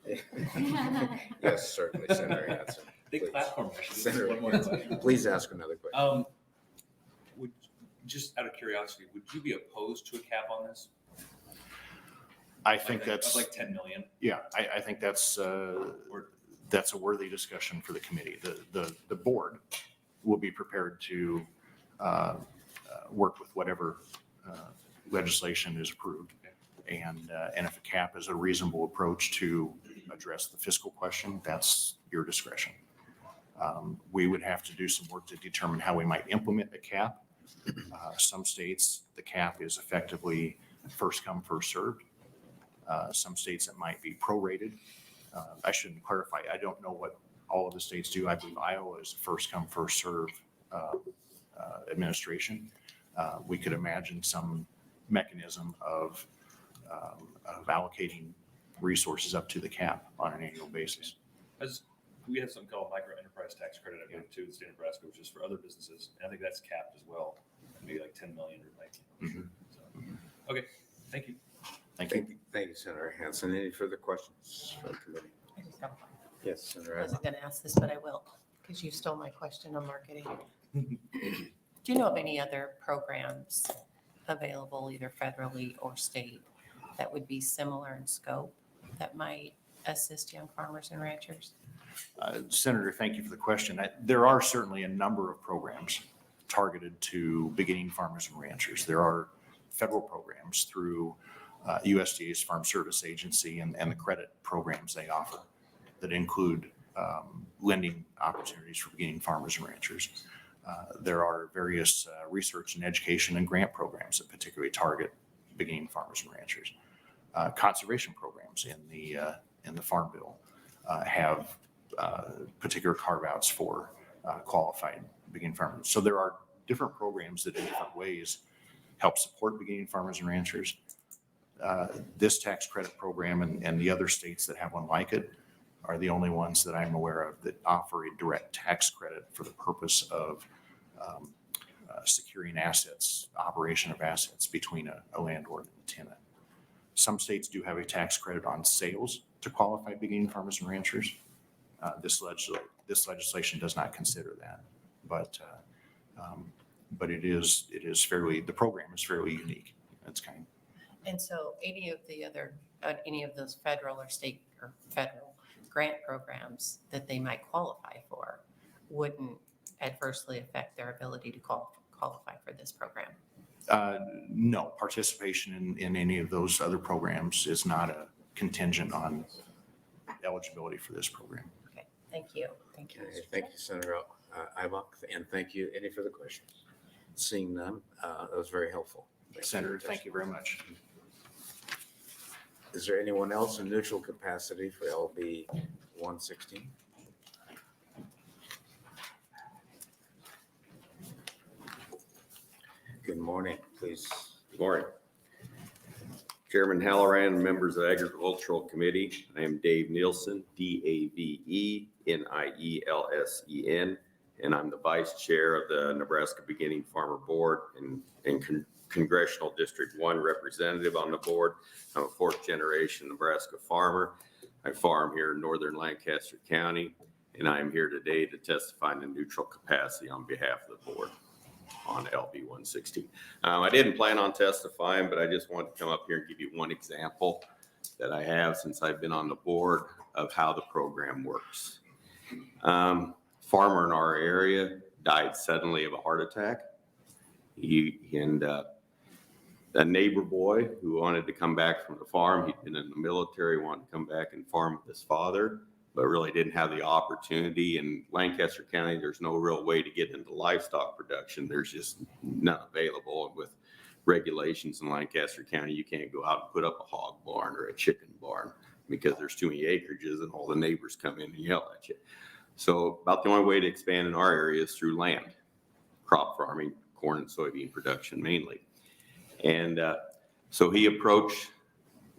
Yes, certainly, Senator Hanson. Big Please. platform. actually. Senator, One more question. please ask another question. Just out of curiosity, would you be opposed to a cap on this? I think Of that's, like 10 million? yeah, I think that's a worthy discussion for the committee. The board will be prepared to work with whatever legislation is approved. And if a cap is a reasonable approach to address the fiscal question, that's your discretion. We would have to do some work to determine how we might implement a cap. Some states, the cap is effectively first come, first served. Some states it might be prorated. I shouldn't clarify. I don't know what all of the states do. I believe Iowa is a first come, first served administration. We could imagine some mechanism of allocating resources up to the cap on an annual basis. We have something called micro enterprise tax credit, I believe, too, in the state of Nebraska, which is for other businesses. And I think that's capped as well. Maybe like 10 million or 19. Mhm. So, okay, thank you. Thank you. Thank you, Senator Hanson. Any further questions from the committee? I just have one. Yes, Senator. I wasn't going to ask this, but I will, because you stole my question on marketing. Do you know of any other programs available, either federally or state, that would be similar in scope that might assist young farmers and ranchers? Senator, thank you for the question. There are certainly a number of programs targeted to beginning farmers and ranchers. There are federal programs through USDA's Farm Service Agency and the credit programs they offer that include lending opportunities for beginning farmers and ranchers. There are various research and education and grant programs that particularly target beginning farmers and ranchers. Conservation programs in the Farm Bill have particular carve-outs for qualified beginning farmers. So there are different programs that in different ways help support beginning farmers and ranchers. This tax credit program and the other states that have one like it are the only ones that I'm aware of that offer a direct tax credit for the purpose of securing assets, operation of assets between a landlord and a tenant. Some states do have a tax credit on sales to qualify beginning farmers and ranchers. This legislation does not consider that, but it is fairly, the program is fairly unique. It's kind. And so any of those federal or state or federal grant programs that they might qualify for wouldn't adversely affect their ability to qualify for this program? No, participation in any of those other programs is not a contingent on eligibility for this program. Okay, thank you. Thank you. Okay, thank you, Senator Albrecht, and thank you. Any further questions? Seeing none, that was very helpful. Senator, thank you very much. Is there anyone else in neutral capacity for LB 116? Good morning, please. Good morning. Chairman Halloran, members of the Agricultural Committee. I am Dave Nielsen, DAVENIELSEN, and I'm the Vice Chair of the Nebraska Beginning Farmer Board and Congressional District 1 representative on the board. I'm a fourth generation Nebraska farmer. I farm here in northern Lancaster County, and I am here today to testify in a neutral capacity on behalf of the board on LB 116. I didn't plan on testifying, but I just wanted to come up here and give you one example that I have since I've been on the board of how the program works. Farmer in our area died suddenly of a heart attack. A neighbor boy who wanted to come back from the farm, he'd been in the military, wanted to come back and farm with his father, but really didn't have the opportunity. In Lancaster County, there's no real way to get into livestock production. There's just none available. With regulations in Lancaster County, you can't go out and put up a hog barn or a chicken barn because there's too many acreages and all the neighbors come in and yell at you. So about the only way to expand in our area is through land, crop farming, corn and soybean production mainly. And so he approached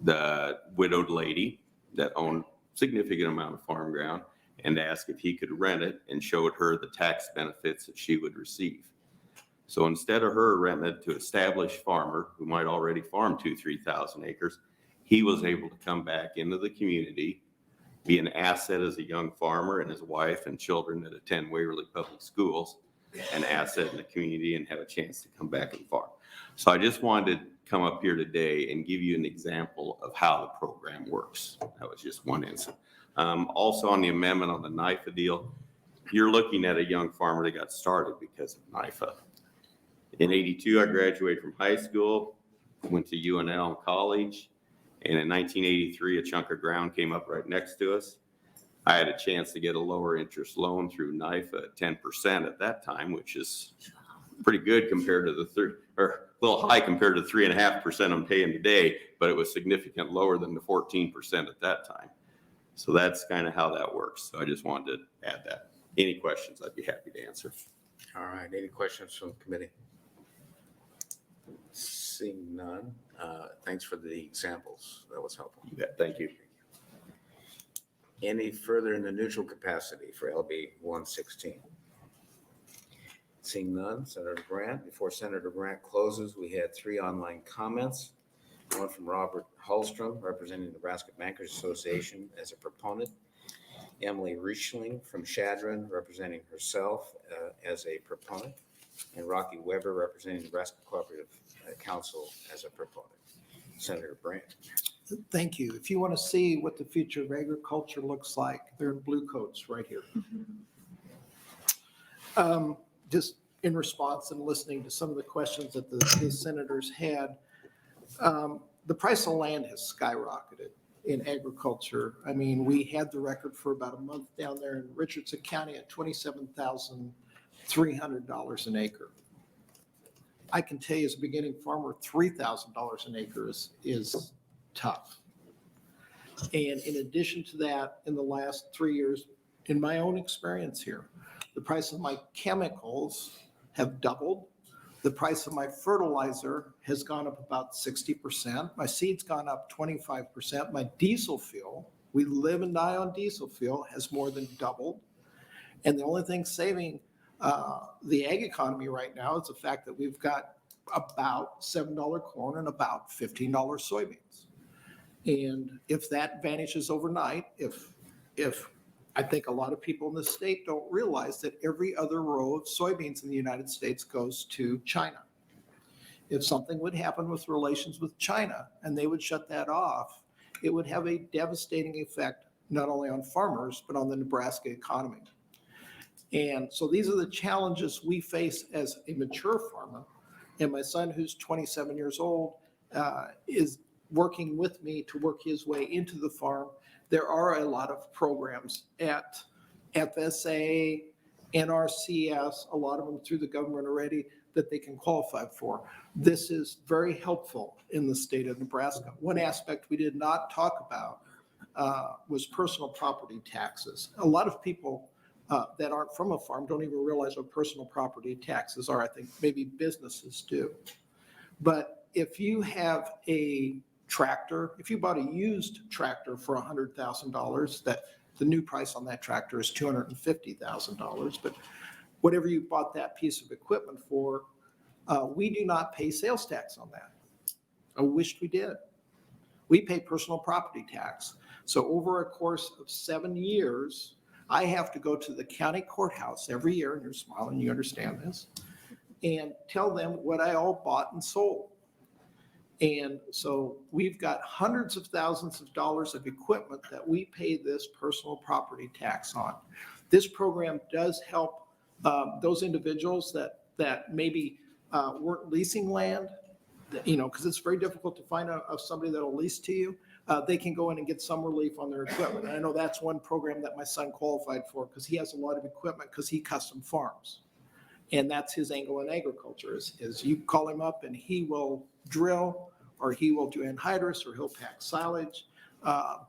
the widowed lady that owned significant amount of farm ground and asked if he could rent it, and showed her the tax benefits that she would receive. So instead of her renting it to an established farmer who might already farm 2,000-3,000 acres, he was able to come back into the community, be an asset as a young farmer, and his wife and children that attend Waverly Public Schools, an asset in the community, and have a chance to come back and farm. So I just wanted to come up here today and give you an example of how the program works. That was just one instance. Also on the amendment on the NIFA deal, you're looking at a young farmer that got started because of NIFA. In '82, I graduated from high school, went to UNL college, and in 1983, a chunk of ground came up right next to us. I had a chance to get a lower interest loan through NIFA at 10% at that time, which is pretty good compared to the or a little high compared to 3.5% I'm paying today, but it was significant lower than the 14% at that time. So that's kind of how that works. So I just wanted to add that. Any questions, I'd be happy to answer. All right, any questions from the committee? Seeing none, thanks for the examples. That was helpful. You bet. Thank you. Any further in the neutral capacity for LB 116? Seeing none, Senator Brandt. Before Senator Brandt closes, we had 3 online comments. One from Robert Hallstrom, representing Nebraska Bankers Association as a proponent. Emily Riechling from Shadron, representing herself as a proponent. And Rocky Weber, representing Nebraska Cooperative Council as a proponent. Senator Brandt. Thank you. If you want to see what the future of agriculture looks like, they're in blue coats right here. Just in response and listening to some of the questions that the senators had, the price of land has skyrocketed in agriculture. I mean, we had the record for about a month down there in Richardson County at $27,300 an acre. I can tell you as a beginning farmer, $3,000 an acre is tough. And in addition to that, in the last 3 years, in my own experience here, the price of my chemicals have doubled. The price of my fertilizer has gone up about 60%. My seed's gone up 25%. My diesel fuel, we live and die on diesel fuel, has more than doubled. And the only thing saving the ag economy right now is the fact that we've got about $7 corn and about $15 soybeans. And if that vanishes overnight, if I think a lot of people in the state don't realize that every other row of soybeans in the United States goes to China. If something would happen with relations with China and they would shut that off, it would have a devastating effect not only on farmers, but on the Nebraska economy. And so these are the challenges we face as a mature farmer. And my son, who's 27 years old, is working with me to work his way into the farm. There are a lot of programs at FSA, NRCS, a lot of them through the government already that they can qualify for. This is very helpful in the state of Nebraska. One aspect we did not talk about was personal property taxes. A lot of people that aren't from a farm don't even realize what personal property taxes are. I think maybe businesses do. But if you have a tractor, if you bought a used tractor for $100,000, that the new price on that tractor is $250,000. But whatever you bought that piece of equipment for, we do not pay sales tax on that. I wished we did. We pay personal property tax. So over a course of 7 years, I have to go to the county courthouse every year, and you're smiling, you understand this, and tell them what I all bought and sold. And so we've got hundreds of thousands of dollars of equipment that we pay this personal property tax on. This program does help those individuals that maybe weren't leasing land, because it's very difficult to find somebody that'll lease to you. they can go in and get some relief on their equipment. And I know that's one program that my son qualified for because he has a lot of equipment because he custom farms. And that's his angle in agriculture is you call him up and he will drill, or he will do anhydrous, or he'll pack silage,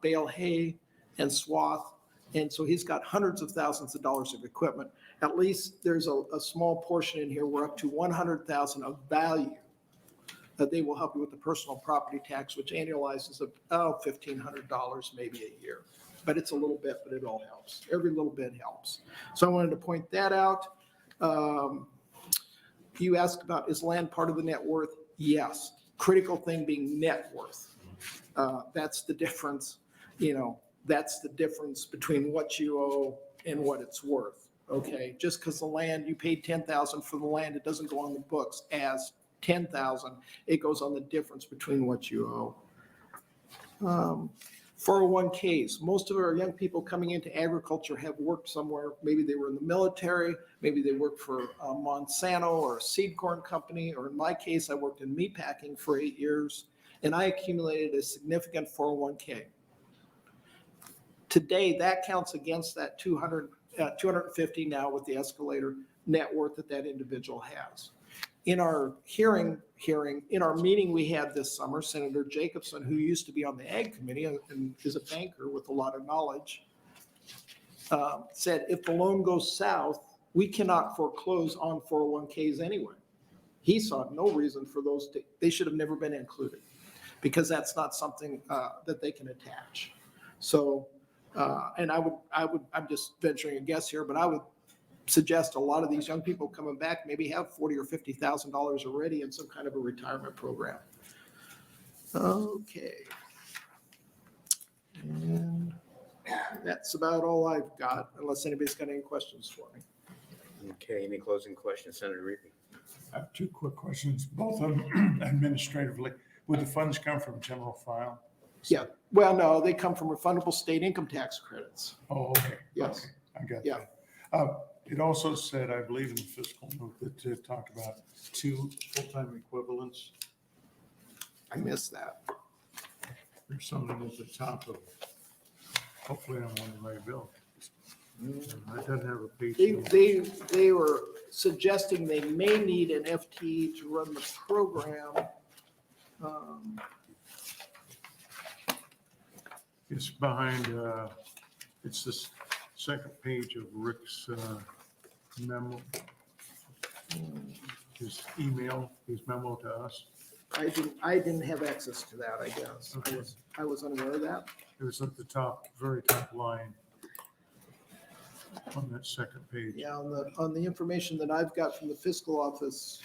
bale hay and swath. And so he's got hundreds of thousands of dollars of equipment. At least there's a small portion in here, we're up to 100,000 of value that they will help you with the personal property tax, which annualizes about $1,500 maybe a year. But it's a little bit, but it all helps. Every little bit helps. So I wanted to point that out. You asked about, is land part of the net worth? Yes. Critical thing being net worth. That's the difference, that's the difference between what you owe and what it's worth. Okay, just because the land, you paid $10,000 for the land, it doesn't go on the books as $10,000. It goes on the difference between what you owe. 401ks. Most of our young people coming into agriculture have worked somewhere. Maybe they were in the military. Maybe they worked for Monsanto or a seed corn company. Or in my case, I worked in meatpacking for 8 years, and I accumulated a significant 401k. Today, that counts against that 250 now with the escalator net worth that individual has. In our in our meeting we had this summer, Senator Jacobson, who used to be on the Ag Committee and is a banker with a lot of knowledge, said if the loan goes south, we cannot foreclose on 401ks anyway. He saw no reason for those they should have never been included because that's not something that they can attach. So, and I'm just venturing a guess here, but I would suggest a lot of these young people coming back maybe have $40,000 or $50,000 already in some kind of a retirement program. Okay. And that's about all I've got, unless anybody's got any questions for me. Okay, any closing questions, Senator Reapy? I have two quick questions, both of them administratively. Would the funds come from general file? Yeah, well, no, they come from refundable state income tax credits. Oh, okay. Yes. Okay, I got Yeah. that. It also said, I believe in the fiscal note, that it talked about 2 full-time equivalents. I missed that. There's something at the top of, hopefully I'm on the right bill. It doesn't have a page. They were suggesting they may need an FTE to run the program. It's behind, it's this second page of Rick's memo. His email, his memo to us. I didn't have access to that, I guess. Okay. I was unaware of that. It was at the top, very top line on that second page. Yeah, on the information that I've got from the fiscal office,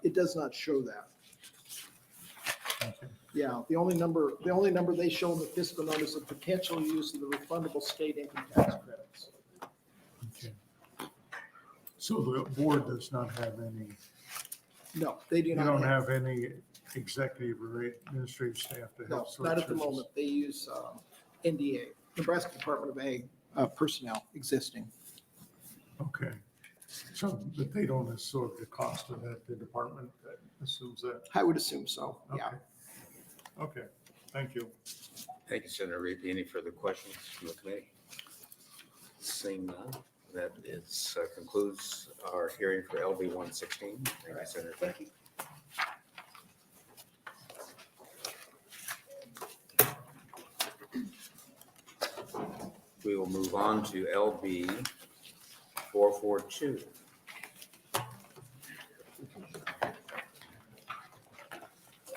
it does not show that. Okay. Yeah, the only number they show in the fiscal notice of potential use of the refundable state income tax credits. Okay. So the board does not have any, No, they do you not. don't have any executive or administrative staff to No, help sort not at the through this? moment. They use NDA, Nebraska Department of Ag personnel existing. Okay. So, but they don't absorb the cost of that, the department that assumes that? I would assume so, yeah. Okay. Okay, thank you. Thank you, Senator Reapy. Any further questions from the committee? Seeing none, that is concludes our hearing for LB 116. Thank you, Senator. Thank you. We will move on to LB 442.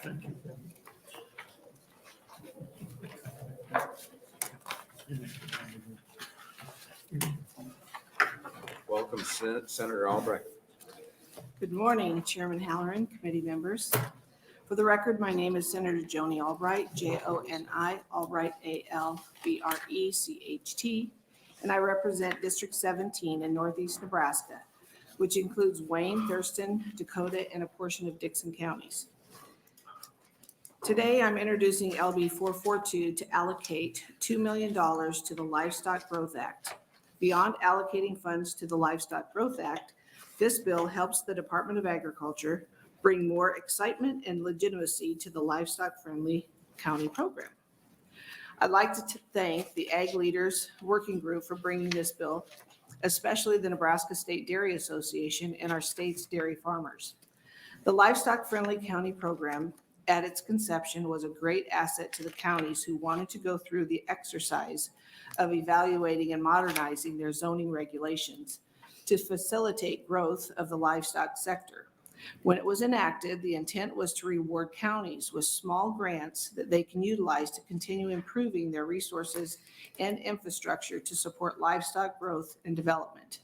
Thank you. Welcome, Senator Albrecht. Good morning, Chairman Halloran, committee members. For the record, my name is Senator Joni Albrecht, Joni Albrecht, Albrecht, and I represent District 17 in Northeast Nebraska, which includes Wayne, Thurston, Dakota, and a portion of Dixon counties. Today, I'm introducing LB 442 to allocate $2 million to the Livestock Growth Act. Beyond allocating funds to the Livestock Growth Act, this bill helps the Department of Agriculture bring more excitement and legitimacy to the livestock-friendly county program. I'd like to thank the Ag Leaders Working Group for bringing this bill, especially the Nebraska State Dairy Association and our state's dairy farmers. The Livestock Friendly County Program at its conception was a great asset to the counties who wanted to go through the exercise of evaluating and modernizing their zoning regulations to facilitate growth of the livestock sector. When it was enacted, the intent was to reward counties with small grants that they can utilize to continue improving their resources and infrastructure to support livestock growth and development.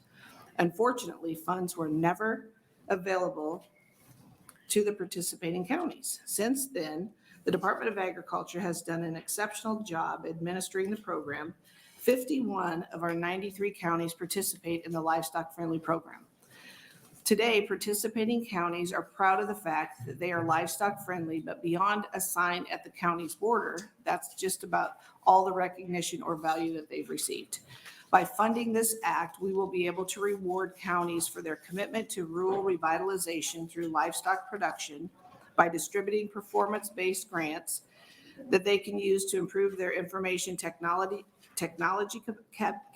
Unfortunately, funds were never available to the participating counties. Since then, the Department of Agriculture has done an exceptional job administering the program. 51 of our 93 counties participate in the livestock friendly program. Today, participating counties are proud of the fact that they are livestock friendly, but beyond a sign at the county's border, that's just about all the recognition or value that they've received. By funding this act, we will be able to reward counties for their commitment to rural revitalization through livestock production by distributing performance-based grants that they can use to improve their information technology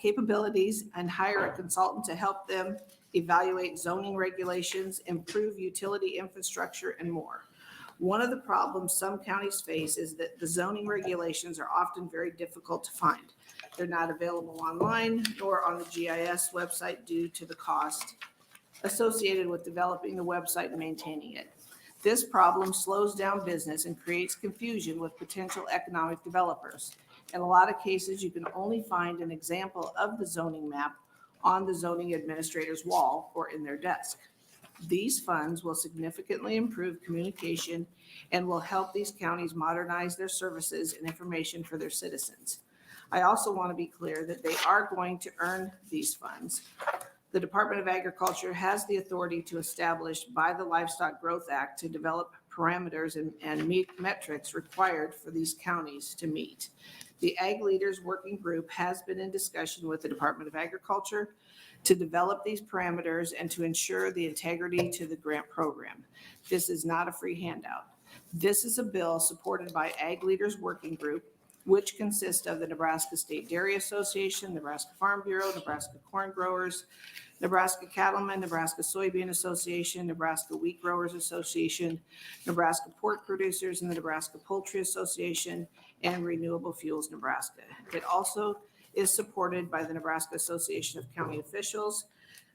capabilities and hire a consultant to help them evaluate zoning regulations, improve utility infrastructure, and more. One of the problems some counties face is that the zoning regulations are often very difficult to find. They're not available online nor on the GIS website due to the cost associated with developing the website and maintaining it. This problem slows down business and creates confusion with potential economic developers. In a lot of cases, you can only find an example of the zoning map on the zoning administrator's wall or in their desk. These funds will significantly improve communication and will help these counties modernize their services and information for their citizens. I also want to be clear that they are going to earn these funds. The Department of Agriculture has the authority to establish by the Livestock Growth Act to develop parameters and meet metrics required for these counties to meet. The Ag Leaders Working Group has been in discussion with the Department of Agriculture to develop these parameters and to ensure the integrity to the grant program. This is not a free handout. This is a bill supported by Ag Leaders Working Group, which consists of the Nebraska State Dairy Association, Nebraska Farm Bureau, Nebraska Corn Growers, Nebraska Cattlemen, Nebraska Soybean Association, Nebraska Wheat Growers Association, Nebraska Pork Producers, and the Nebraska Poultry Association, and Renewable Fuels Nebraska. It also is supported by the Nebraska Association of County Officials.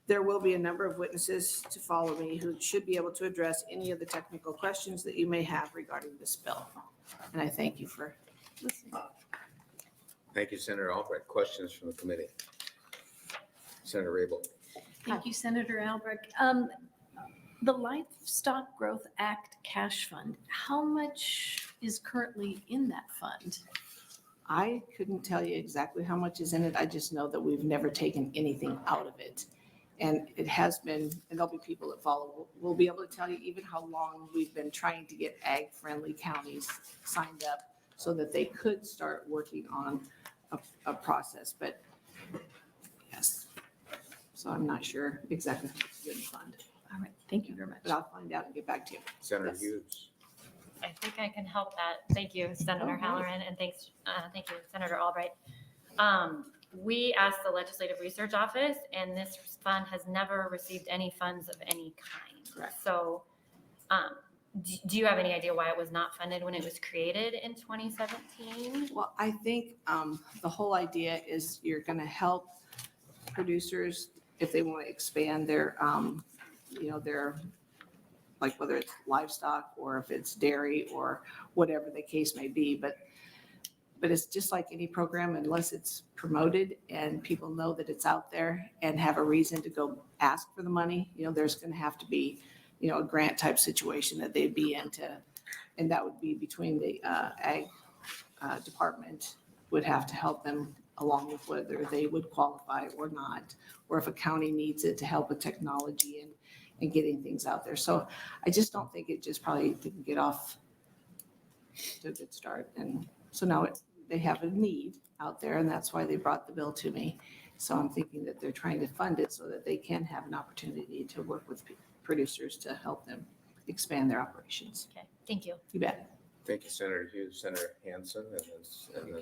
There will be a number of witnesses to follow me who should be able to address any of the technical questions that you may have regarding this bill. And I thank you for listening. Thank you, Senator Albrecht. Questions from the committee? Senator Rabel. Thank you, Senator Albrecht. The Livestock Growth Act Cash Fund, how much is currently in that fund? I couldn't tell you exactly how much is in it. I just know that we've never taken anything out of it. And it has been, and there'll be people that follow, we'll be able to tell you even how long we've been trying to get ag-friendly counties signed up so that they could start working on a process. But yes, so I'm not sure exactly how much is in the fund, All right, thank you very much. but I'll find out and get back to you. Senator Yes. Hughes. I think I can help that. Thank you, Senator Oh, great. Halloran, and thank you, Senator Albright. We asked the Legislative Research Office, and this fund has never received any funds of any kind. Correct. So, do you have any idea why it was not funded when it was created in 2017? Well, I think the whole idea is you're going to help producers if they want to expand their, their, like whether it's livestock or if it's dairy or whatever the case may be. But it's just like any program, unless it's promoted and people know that it's out there and have a reason to go ask for the money, there's going to have to be, a grant type situation that they'd be into. And that would be between the ag department would have to help them along with whether they would qualify or not, or if a county needs it to help with technology and getting things out there. So I just don't think it just probably didn't get off to a good start. And so now they have a need out there, and that's why they brought the bill to me. So I'm thinking that they're trying to fund it so that they can have an opportunity to work with producers to help them expand their operations. Okay, thank you. You bet. Thank you, Senator Hughes, Senator Hanson, and then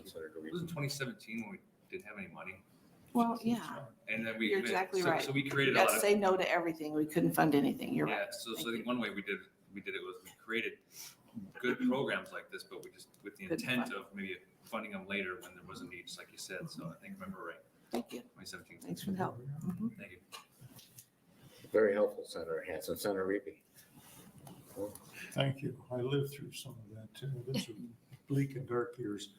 Senator It Reed. was in 2017 when we didn't have any money. Well, yeah, And then we. you're exactly so- right. So we You created a got lot to of. say no to everything. We couldn't fund anything. You're Yeah, right. so Thank I think you. one way we did it was we created good programs like this, but we just, with the Couldn't intent fund. of maybe funding them later when there was a need, just like you said. So I think, remember right, Thank you. 2017. Thanks for the help. Mhm. Thank you. Very helpful, Senator Hanson. Senator Reed. Thank you. I lived through some of that too. Those are bleak and dark years.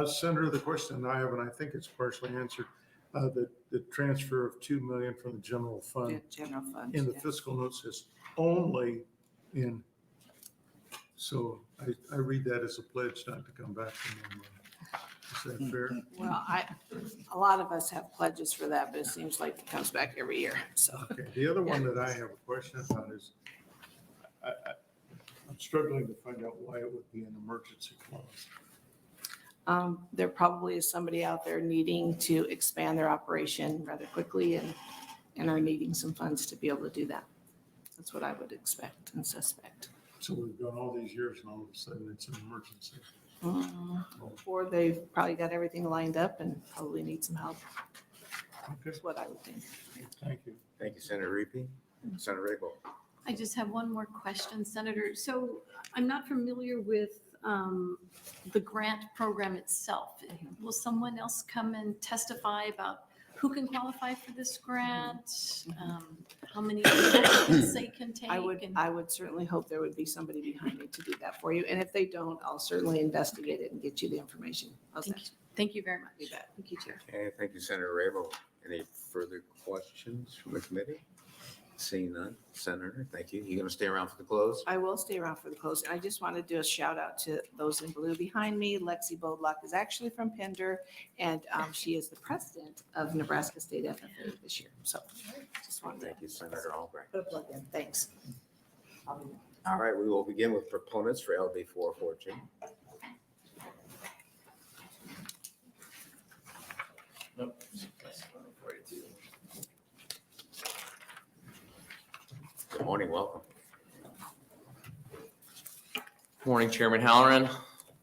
Senator, the question I have, and I think it's partially answered, the transfer of 2 million from the general Yeah, fund general fund. in the yeah. fiscal note says only in. So I read that as a pledge not to come back for more money. Is that fair? Well, a lot of us have pledges for that, but it seems like it comes back every year, so. Okay, the other one that I have a question about is, I'm struggling to find out why it would be an emergency clause. There probably is somebody out there needing to expand their operation rather quickly and are needing some funds to be able to do that. That's what I would expect and suspect. So we've gone all these years and all of a sudden it's an emergency. Or they've probably got everything lined up and probably need some help. Okay, That's what I would think. thank you. Thank you, Senator Reed. Senator Rabel. I just have one more question, Senator. So I'm not familiar with the grant program itself. Will someone else come and testify about who can qualify for this grant? How many applicants they can take? I would certainly hope there would be somebody behind me to do that for you. And if they don't, I'll certainly investigate it and get you the information. How's Thank that? you. Thank you very much. You bet. Thank you, Chair. Okay, thank you, Senator Rabel. Any further questions from the committee? Seeing none. Senator, thank you. You going to stay around for the close? I will stay around for the close. And I just want to do a shout out to those in blue behind me. Lexi Bodlock is actually from Pender, and she is the president of Nebraska State FFA this year. So just wanted to Thank you, Senator Albrecht. put a plug in. Thanks. All right, we will begin with proponents for LB 442. Good morning, welcome. Morning, Chairman Halloran,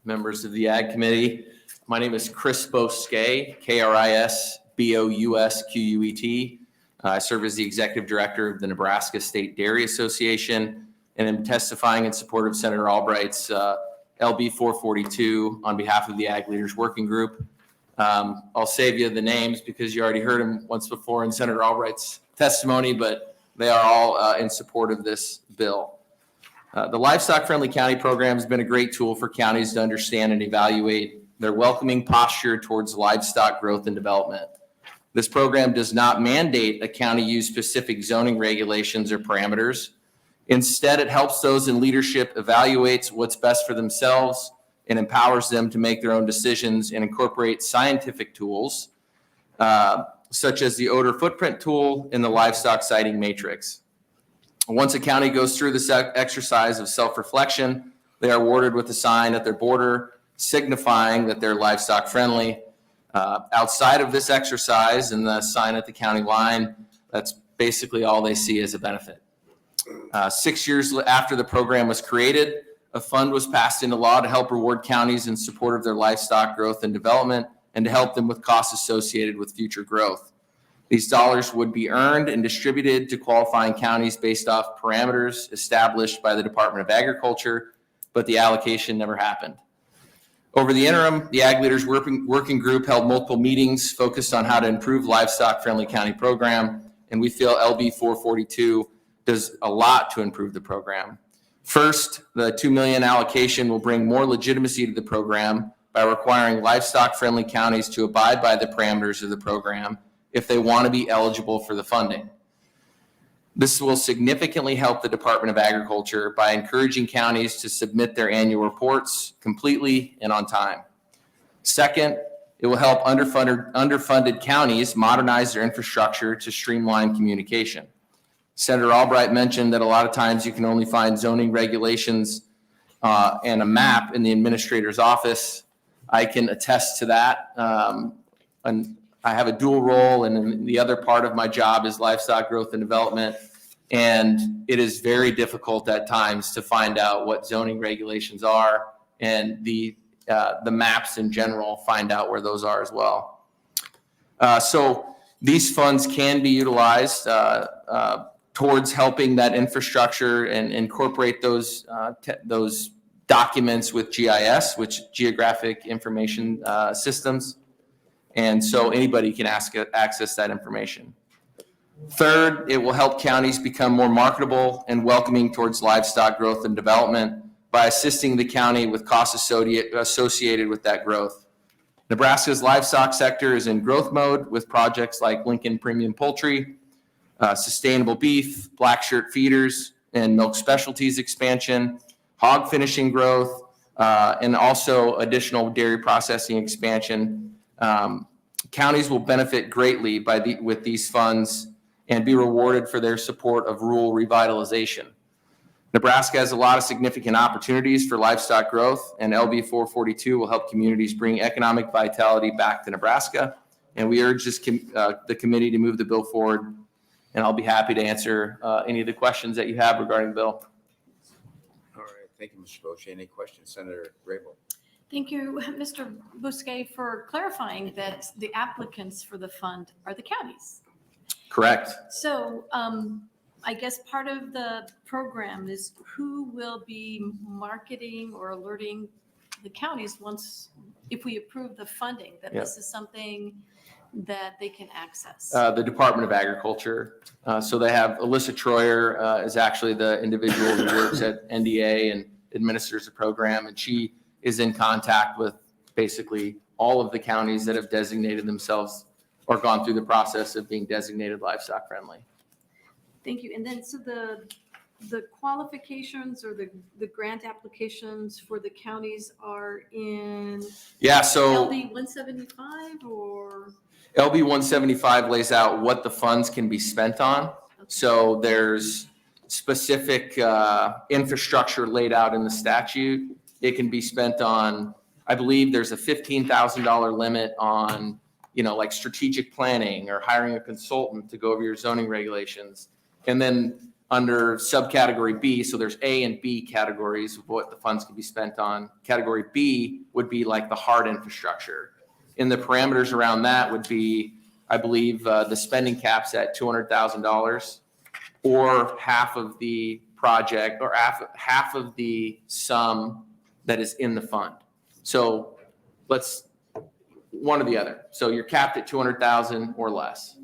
members of the Ag Committee. My name is Chris Bosquet, K-R-I-S-B-O-U-S-Q-U-E-T. I serve as the Executive Director of the Nebraska State Dairy Association, and am testifying in support of Senator Albrecht's LB 442 on behalf of the Ag Leaders Working Group. I'll save you the names because you already heard them once before in Senator Albright's testimony, but they are all in support of this bill. The Livestock Friendly County Program has been a great tool for counties to understand and evaluate their welcoming posture towards livestock growth and development. This program does not mandate a county use specific zoning regulations or parameters. Instead, it helps those in leadership evaluate what's best for themselves and empowers them to make their own decisions and incorporate scientific tools, such as the odor footprint tool and the livestock siting matrix. Once a county goes through this exercise of self-reflection, they are awarded with a sign at their border signifying that they're livestock friendly. Outside of this exercise and the sign at the county line, that's basically all they see as a benefit. 6 years after the program was created, a fund was passed into law to help reward counties in support of their livestock growth and development and to help them with costs associated with future growth. These dollars would be earned and distributed to qualifying counties based off parameters established by the Department of Agriculture, but the allocation never happened. Over the interim, the Ag Leaders Working Group held multiple meetings focused on how to improve livestock-friendly county program, and we feel LB 442 does a lot to improve the program. First, the $2 million allocation will bring more legitimacy to the program by requiring livestock-friendly counties to abide by the parameters of the program if they want to be eligible for the funding. This will significantly help the Department of Agriculture by encouraging counties to submit their annual reports completely and on time. Second, it will help underfunded counties modernize their infrastructure to streamline communication. Senator Albrecht mentioned that a lot of times you can only find zoning regulations and a map in the administrator's office. I can attest to that. And I have a dual role, and the other part of my job is livestock growth and development. And it is very difficult at times to find out what zoning regulations are and the maps in general find out where those are as well. So these funds can be utilized towards helping that infrastructure and incorporate those documents with GIS, which Geographic Information Systems. And so anybody can access that information. Third, it will help counties become more marketable and welcoming towards livestock growth and development by assisting the county with costs associated with that growth. Nebraska's livestock sector is in growth mode with projects like Lincoln Premium Poultry, sustainable beef, black shirt feeders, and milk specialties expansion, hog finishing growth, and also additional dairy processing expansion. Counties will benefit greatly with these funds and be rewarded for their support of rural revitalization. Nebraska has a lot of significant opportunities for livestock growth, and LB 442 will help communities bring economic vitality back to Nebraska. And we urge the committee to move the bill forward, and I'll be happy to answer any of the questions that you have regarding the bill. All right, thank you, Mr. Boche. Any questions, Senator Rabel? Thank you, Mr. Bousquet, for clarifying that the applicants for the fund are the counties. Correct. So I guess part of the program is who will be marketing or alerting the counties if we approve the funding, that this is something that they can access? The Department of Agriculture. So they have Alyssa Troyer is actually the individual who works at NDA and administers the program, and she is in contact with basically all of the counties that have designated themselves or gone through the process of being designated livestock friendly. Thank you. And then, so the qualifications or the grant applications for the counties are in so LD 175 or? LB 175 lays out what the funds can be spent on. So there's specific infrastructure laid out in the statute. It can be spent on, I believe there's a $15,000 limit on, like strategic planning or hiring a consultant to go over your zoning regulations. And then under subcategory B, so there's A and B categories of what the funds can be spent on. Category B would be like the hard infrastructure. And the parameters around that would be, I believe, the spending caps at $200,000 or half of the project or half of the sum that is in the fund. So let's one or the other. So you're capped at 200,000 or less.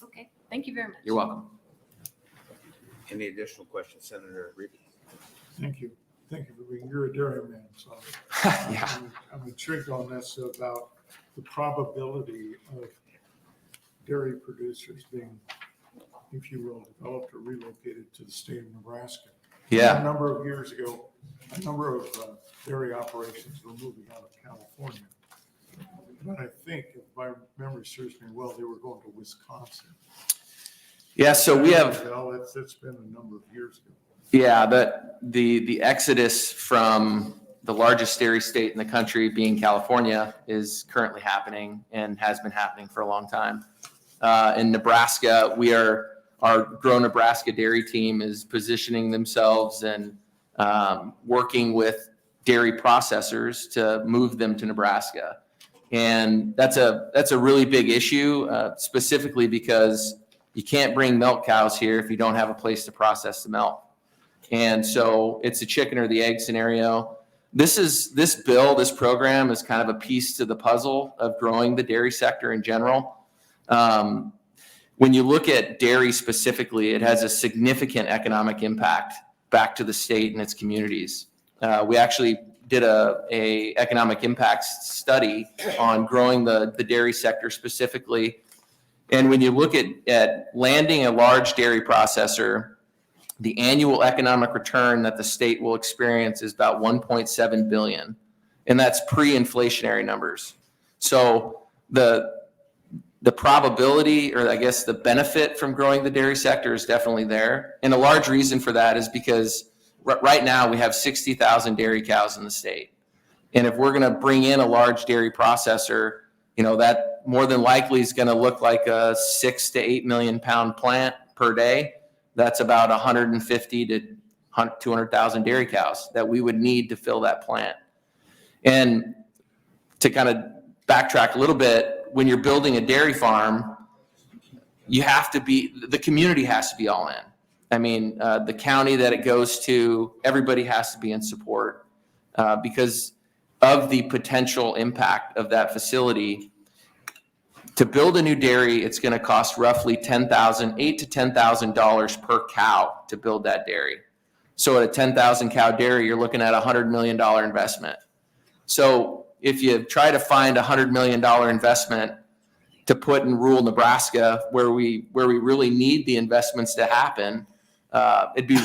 Okay, thank you very much. You're welcome. Any additional questions, Senator Reed? Thank you. Thank you for being, you're a dairyman, so Yeah. I'm intrigued on this about the probability of dairy producers being, if you will, developed or relocated to the state of Nebraska. Yeah. A number of years ago, a number of dairy operations were moving out of California. But I think, if my memory serves me well, they were going to Wisconsin. Yeah, so we have. Well, it's been a number of years ago. Yeah, the exodus from the largest dairy state in the country, being California, is currently happening and has been happening for a long time. In Nebraska, our Grow Nebraska dairy team is positioning themselves and working with dairy processors to move them to Nebraska. And that's a really big issue, specifically because you can't bring milk cows here if you don't have a place to process the milk. And so it's a chicken or the egg scenario. This program is kind of a piece to the puzzle of growing the dairy sector in general. When you look at dairy specifically, it has a significant economic impact back to the state and its communities. We actually did a economic impact study on growing the dairy sector specifically. And when you look at landing a large dairy processor, the annual economic return that the state will experience is about $1.7 billion. And that's pre-inflationary numbers. So the probability, or I guess the benefit from growing the dairy sector is definitely there. And a large reason for that is because right now we have 60,000 dairy cows in the state. And if we're going to bring in a large dairy processor, that more than likely is going to look like a 6 to 8 million pound plant per day. That's about 150 to 200,000 dairy cows that we would need to fill that plant. And to kind of backtrack a little bit, when you're building a dairy farm, the community has to be all in. I mean, the county that it goes to, everybody has to be in support because of the potential impact of that facility. To build a new dairy, it's going to cost roughly $8,000 to $10,000 per cow to build that dairy. So at a 10,000 cow dairy, you're looking at a $100 million investment. So if you try to find a $100 million investment to put in rural Nebraska, where we really need the investments to happen, it'd be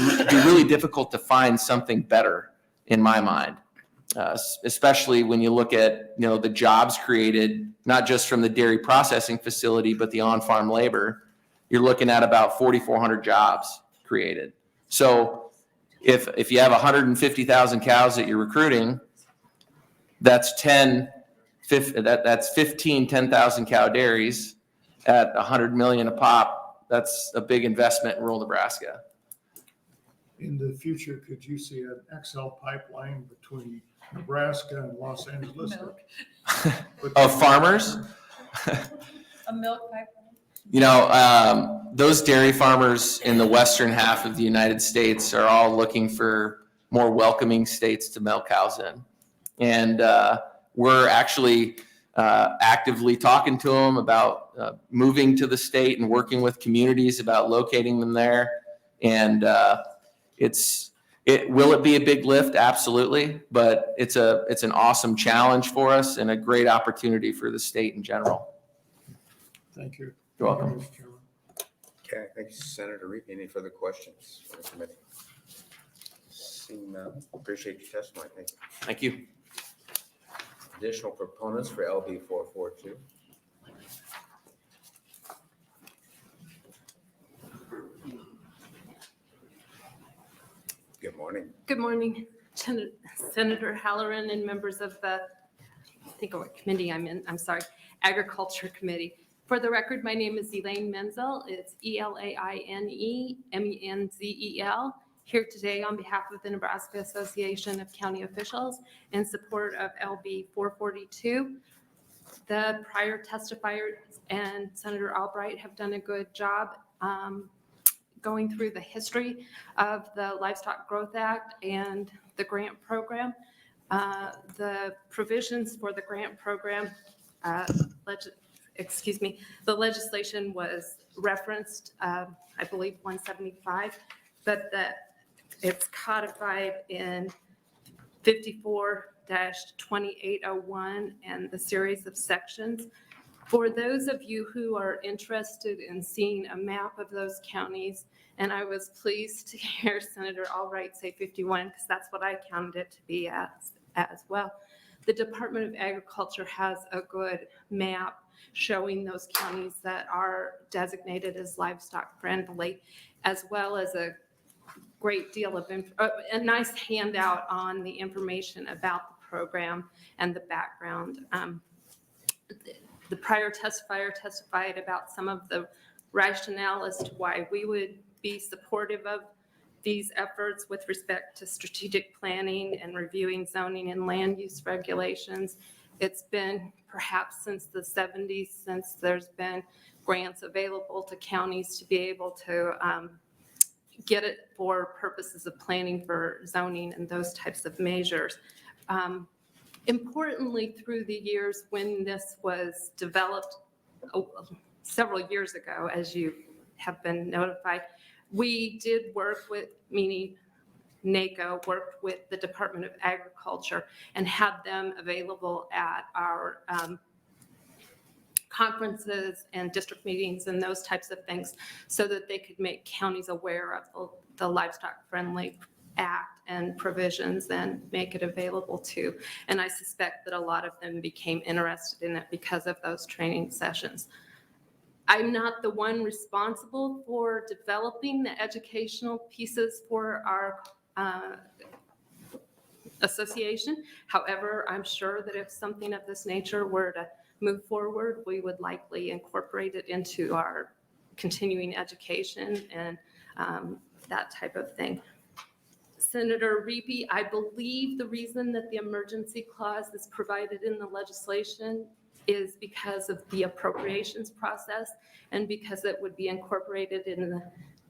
really difficult to find something better in my mind. Especially when you look at the jobs created, not just from the dairy processing facility, but the on-farm labor. You're looking at about 4,400 jobs created. So if you have 150,000 cows that you're recruiting, that's 15 10,000 cow dairies at 100 million a pop. That's a big investment in rural Nebraska. In the future, could you see an XL pipeline between Nebraska and Los Angeles? Of farmers? A milk pipeline? Those dairy farmers in the western half of the United States are all looking for more welcoming states to milk cows in. And we're actually actively talking to them about moving to the state and working with communities about locating them there. And will it be a big lift? Absolutely. But it's an awesome challenge for us and a great opportunity for the state in general. Thank you. You're welcome. Mr. Chairman. Okay, thank you, Senator Reed. Any further questions for the committee? Seeing none, appreciate your testimony. Thank you. Thank you. Additional proponents for LB 442. Good morning. Good morning, Senator Halloran and members of the, I think of what committee I'm in, I'm sorry, Agriculture Committee. For the record, my name is Elaine Menzel. It's ELAINE-MENZEL, here today on behalf of the Nebraska Association of County Officials in support of LB 442. The prior testifiers and Senator Albrecht have done a good job going through the history of the Livestock Growth Act and the grant program. The provisions for the grant program, the legislation was referenced, I believe 175, but it's codified in 54-2801 and the series of sections. For those of you who are interested in seeing a map of those counties, and I was pleased to hear Senator Albrecht say 51, because that's what I counted it to be as well. The Department of Agriculture has a good map showing those counties that are designated as livestock friendly, as well as a great deal of a nice handout on the information about the program and the background. The prior testifier testified about some of the rationale as to why we would be supportive of these efforts with respect to strategic planning and reviewing zoning and land use regulations. It's been perhaps since the 70s, since there's been grants available to counties to be able to get it for purposes of planning for zoning and those types of measures. Importantly, through the years when this was developed several years ago, as you have been notified, we did work with, meaning NACO worked with the Department of Agriculture and had them available at our conferences and district meetings and those types of things so that they could make counties aware of the Livestock Friendly Act and provisions and make it available to. And I suspect that a lot of them became interested in it because of those training sessions. I'm not the one responsible for developing the educational pieces for our association. However, I'm sure that if something of this nature were to move forward, we would likely incorporate it into our continuing education and that type of thing. Senator Reapy, I believe the reason that the emergency clause is provided in the legislation is because of the appropriations process and because it would be incorporated in the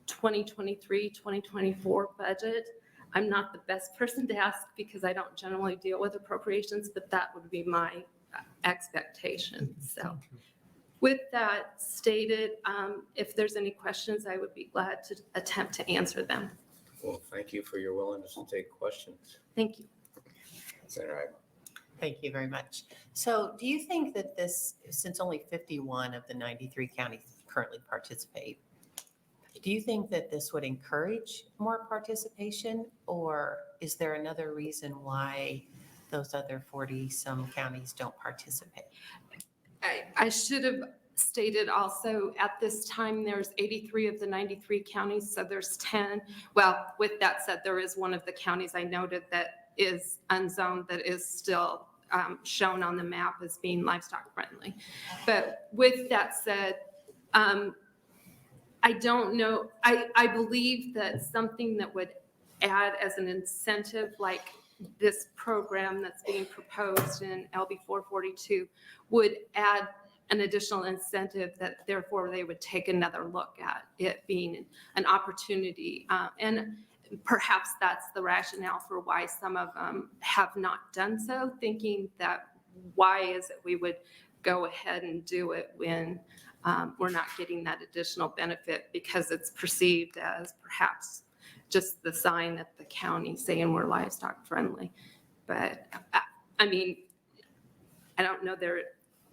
2023, 2024 budget. I'm not the best person to ask because I don't generally deal with appropriations, but that would be my expectation. So with that stated, if there's any questions, I would be glad to attempt to answer them. Well, thank you for your willingness to take questions. Thank you. Senator Ivan. Thank you very much. So do you think that this, since only 51 of the 93 counties currently participate, do you think that this would encourage more participation, or is there another reason why those other 40-some counties don't participate? I should have stated also, at this time, there's 83 of the 93 counties, so there's 10. Well, with that said, there is one of the counties I noted that is unzoned that is still shown on the map as being livestock friendly. But with that said, I don't know, I believe that something that would add as an incentive, like this program that's being proposed in LB 442, would add an additional incentive that therefore they would take another look at it being an opportunity. And perhaps that's the rationale for why some of them have not done so, thinking that why is it we would go ahead and do it when we're not getting that additional benefit because it's perceived as perhaps just the sign at the county saying we're livestock friendly. But I mean, I don't know their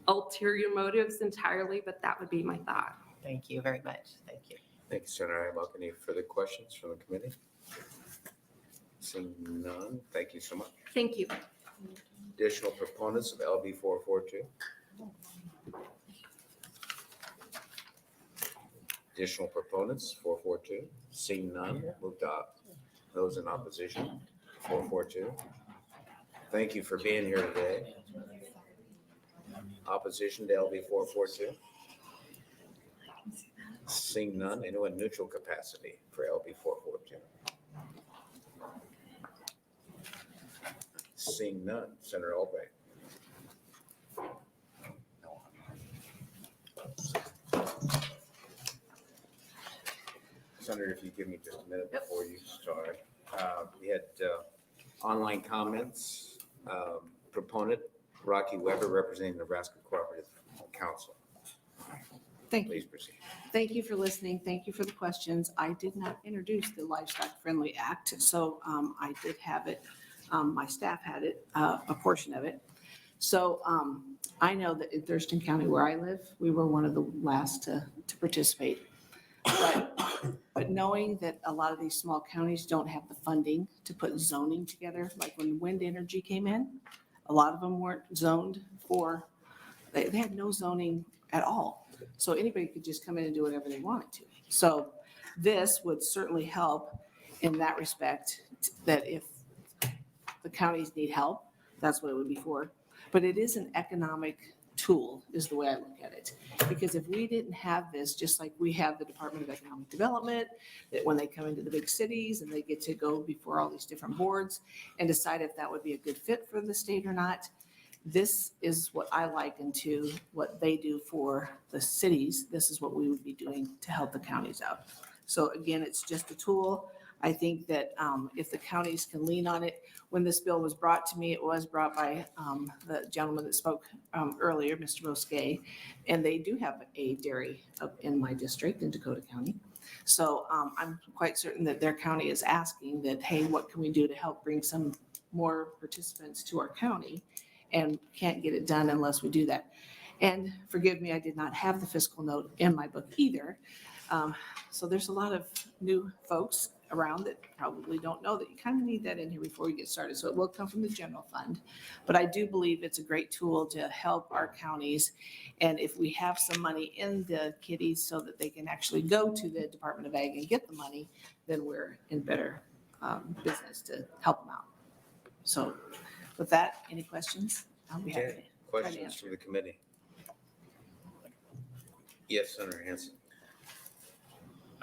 ulterior motives entirely, but that would be my thought. Thank you very much. Thank you. Thank you, Senator Ivan. Any further questions from the committee? Seeing none, thank you so much. Thank you. Additional proponents of LB 442? Additional proponents, 442? Seeing none, move to those in opposition, 442. Thank you for being here today. Opposition to LB 442? Seeing none, anyone in neutral capacity for LB 442? Seeing none, Senator Albrecht. Senator, if you give me just a minute before you start. We had online comments. Proponent Rocky Weber representing Nebraska Cooperative Council. Thank you. Please proceed. Thank you for listening. Thank you for the questions. I did not introduce the Livestock Friendly Act, so I did have it. My staff had it, a portion of it. So I know that in Thurston County where I live, we were one of the last to participate. But knowing that a lot of these small counties don't have the funding to put zoning together, like when wind energy came in, a lot of them weren't zoned for, they had no zoning at all. So anybody could just come in and do whatever they wanted to. So this would certainly help in that respect, that if the counties need help, that's what it would be for. But it is an economic tool, is the way I look at it. Because if we didn't have this, just like we have the Department of Economic Development, that when they come into the big cities and they get to go before all these different boards and decide if that would be a good fit for the state or not, this is what I liken to what they do for the cities. This is what we would be doing to help the counties out. So again, it's just a tool. I think that if the counties can lean on it, when this bill was brought to me, it was brought by the gentleman that spoke earlier, Mr. Bosquet, and they do have a dairy up in my district in Dakota County. So I'm quite certain that their county is asking that, hey, what can we do to help bring some more participants to our county? And can't get it done unless we do that. And forgive me, I did not have the fiscal note in my book either. So there's a lot of new folks around that probably don't know that you kind of need that in here before you get started. So it will come from the general fund. But I do believe it's a great tool to help our counties. And if we have some money in the kitties so that they can actually go to the Department of Ag and get the money, then we're in better business to help them out. So with that, any questions? I'll be happy to try to Questions answer. from the committee? Yes, Senator Hanson.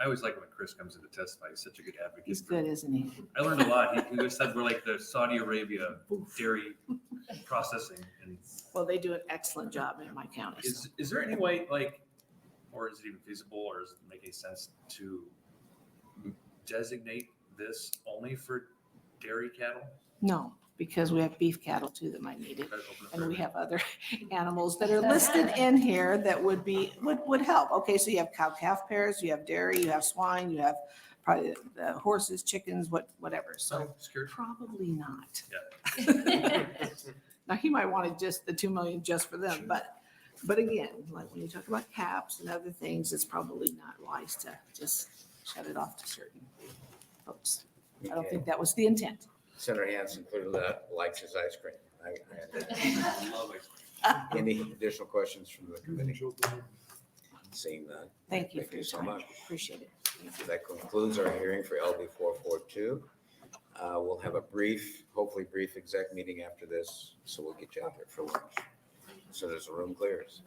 I always like when Chris comes in to testify. He's such a good advocate. He's good, isn't he? I learned a lot. He said we're like the Saudi Arabia dairy processing. And Well, they do an excellent job in my county. so. is there any way, like, or is it even feasible, or does it make any sense to designate this only for dairy cattle? No, because we have beef cattle too that might need it. Try to open up And we for- have other animals that are listed in here that would help. Okay, so you have cow calf pairs, you have dairy, you have swine, you have probably the horses, chickens, whatever. So I'm just curious. probably not. Yeah. Now, he might want just the 2 million just for them, but again, like when you talk about caps and other things, it's probably not wise to just shut it off to certain folks. I don't Okay. think that was the intent. Senator Hanson clearly likes his ice cream. I love it. Any additional questions from the committee? Seeing none. Thank you for your so time. much. Appreciate it. That concludes our hearing for LB 442. We'll have a hopefully brief exec meeting after this, so we'll get you out there for lunch. So there's the room clears.